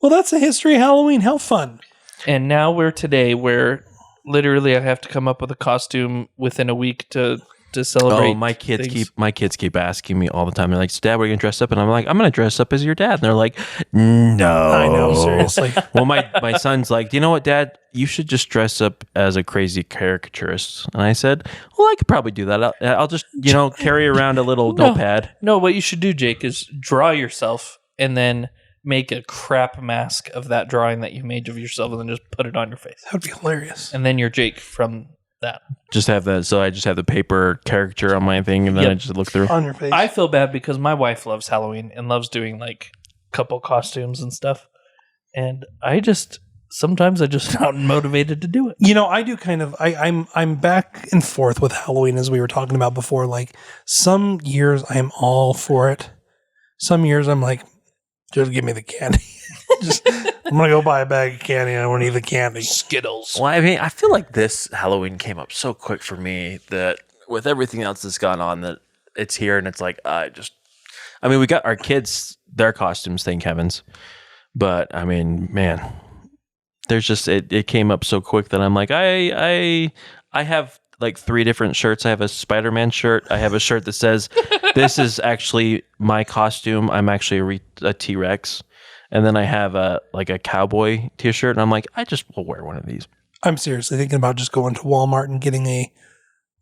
Well, that's the history of Halloween. How fun! And now we're today where. Literally, I have to come up with a costume within a week to celebrate. Oh, my kids keep asking me all the time. They're like, "Dad, what are you gonna dress up?" And I'm like, "I'm gonna dress up as your dad." And they're like, "No, I know, seriously." Well, my son's like, "Do you know what, Dad? You should just dress up as a crazy caricaturist." And I said, "Well, I could probably do that. I'll just carry around a little notepad." No, what you should do, Jake, is draw yourself and then make a crap mask of that drawing that you made of yourself and then just put it on your face. That would be hilarious. And then you're Jake from that. Just have that. So I just have the paper caricature on my thing and then I just look through. On your face. I feel bad because my wife loves Halloween and loves doing like couple costumes and stuff. And sometimes I just not motivated to do it. I do kind of, I'm back and forth with Halloween as we were talking about before. Like some years I'm all for it. Some years I'm like, just give me the candy. just I'm going to go buy a bag of candy. I won't eat the candy. Skittles. Well, I mean, I feel like this Halloween came up so quick for me that with everything else that's gone on, that it's here and it's like, I mean, we got our kids, their costumes, thank heavens. But I mean, man, there's just, it came up so quick that I'm like, I have like 3 different shirts. I have a Spider-Man shirt. I have a shirt that says, this is actually my costume. I'm actually a T-Rex. And then I have a cowboy t-shirt, and I'm like, I just will wear one of these. I'm seriously thinking about just going to Walmart and getting a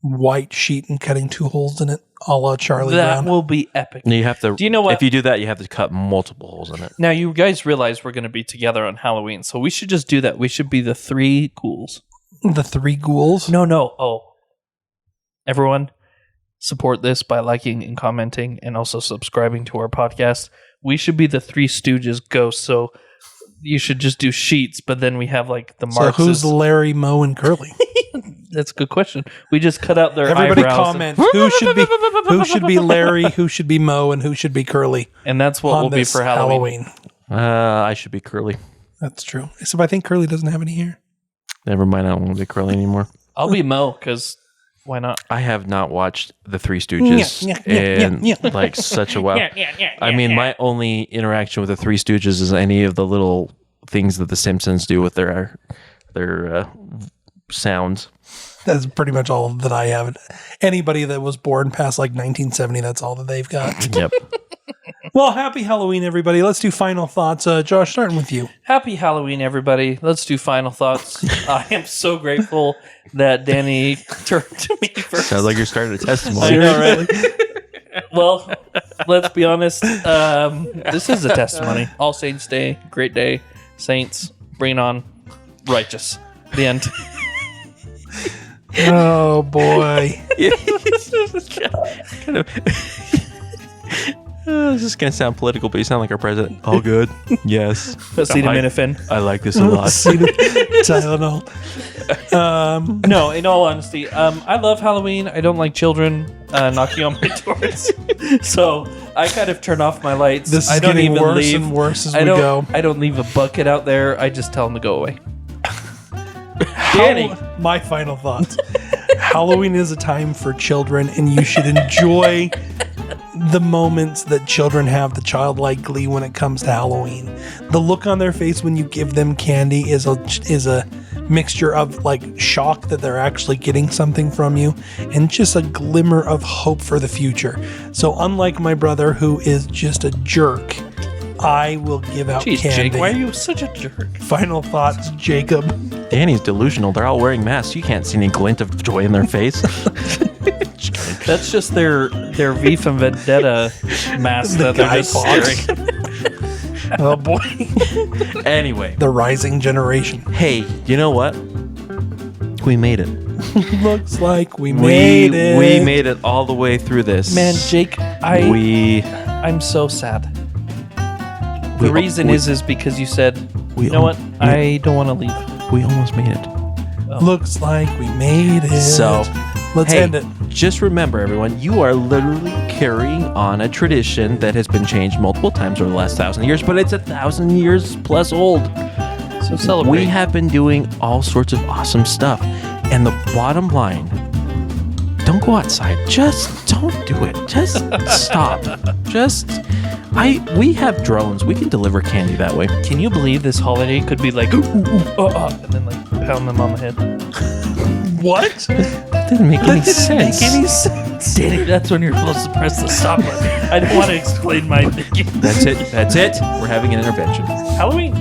white sheet and cutting 2 holes in it, a la Charlie Brown. That will be epic. And you have to. Do you know what? If you do that, you have to cut multiple holes in it. Now, you guys realize we're going to be together on Halloween, so we should just do that. We should be the 3 ghouls. The 3 ghouls? No. Oh. Everyone, support this by liking and commenting and also subscribing to our podcast. We should be the 3 Stooges ghosts, so you should just do sheets, but then we have like the marks. So who's Larry, Moe, and Curly? That's a good question. We just cut out their Everybody eyebrows. comment who should be Larry, who should be Moe, and who should be Curly. And that's what will be for Halloween. I should be Curly. That's true. Except I think Curly doesn't have any hair. Never mind, I don't want to be Curly anymore. I'll be Moe, because why not? I have not watched The Three Stooges in like such a while. I mean, my only interaction with The Three Stooges is any of the little things that The Simpsons do with their sounds. That's pretty much all that I have. Anybody that was born past like 1970, that's all that they've got. Yep. Well, happy Halloween, everybody. Let's do final thoughts. Josh, starting with you. Happy Halloween, everybody. Let's do final thoughts. I am so grateful that Danny turned to me first. Sounds like you're starting a testimony. I know, right? Well, let's be honest. This is a testimony. All Saints Day, great day. Saints, bring it on. Righteous. The end. Oh, boy. Kind of. This is going to sound political, but you sound like our president. All good. Yes. Acetaminophen. I like this a lot. Tylenol. No, in all honesty, I love Halloween. I don't like children knocking on my doors. So I kind of turn off my lights. This is I don't getting even worse leave. and worse as we go. I don't leave a bucket out there. I just tell them to go away. Danny. My final thoughts. Halloween is a time for children, and you should enjoy the moments that children have, the childlike glee when it comes to Halloween. The look on their face when you give them candy is a mixture of like shock that they're actually getting something from you and just a glimmer of hope for the future. So unlike my brother, who is just a jerk, I will give out Jeez, candy. Jake, why are you such a jerk? Final thoughts, Jacob. Danny's delusional. They're all wearing masks. You can't see any glint of joy in their face. That's just their V for Vendetta mask that they're just staring. Oh boy. Anyway. The rising generation. Hey, you know what? We made it. Looks like we made it. We made it all the way through this. Man, Jake, I'm so sad. The reason is because you said, you know what? I don't want to leave. We almost made it. Oh. Looks like we made it. So, let's end it. Just remember, everyone, you are literally carrying on a tradition that has been changed multiple times over the last 1,000 years, but it's 1,000 years plus old. So celebrate. We have been doing all sorts of awesome stuff. And the bottom line, don't go outside. Just don't do it. Just stop. We have drones. We can deliver candy that way. Can you believe this holiday could be like, and then like pound them on the head? What? That didn't make any sense. Make any sense. Danny, that's when you're supposed to press the stop button. I don't want to explain my thinking. That's it. We're having an intervention. Halloween.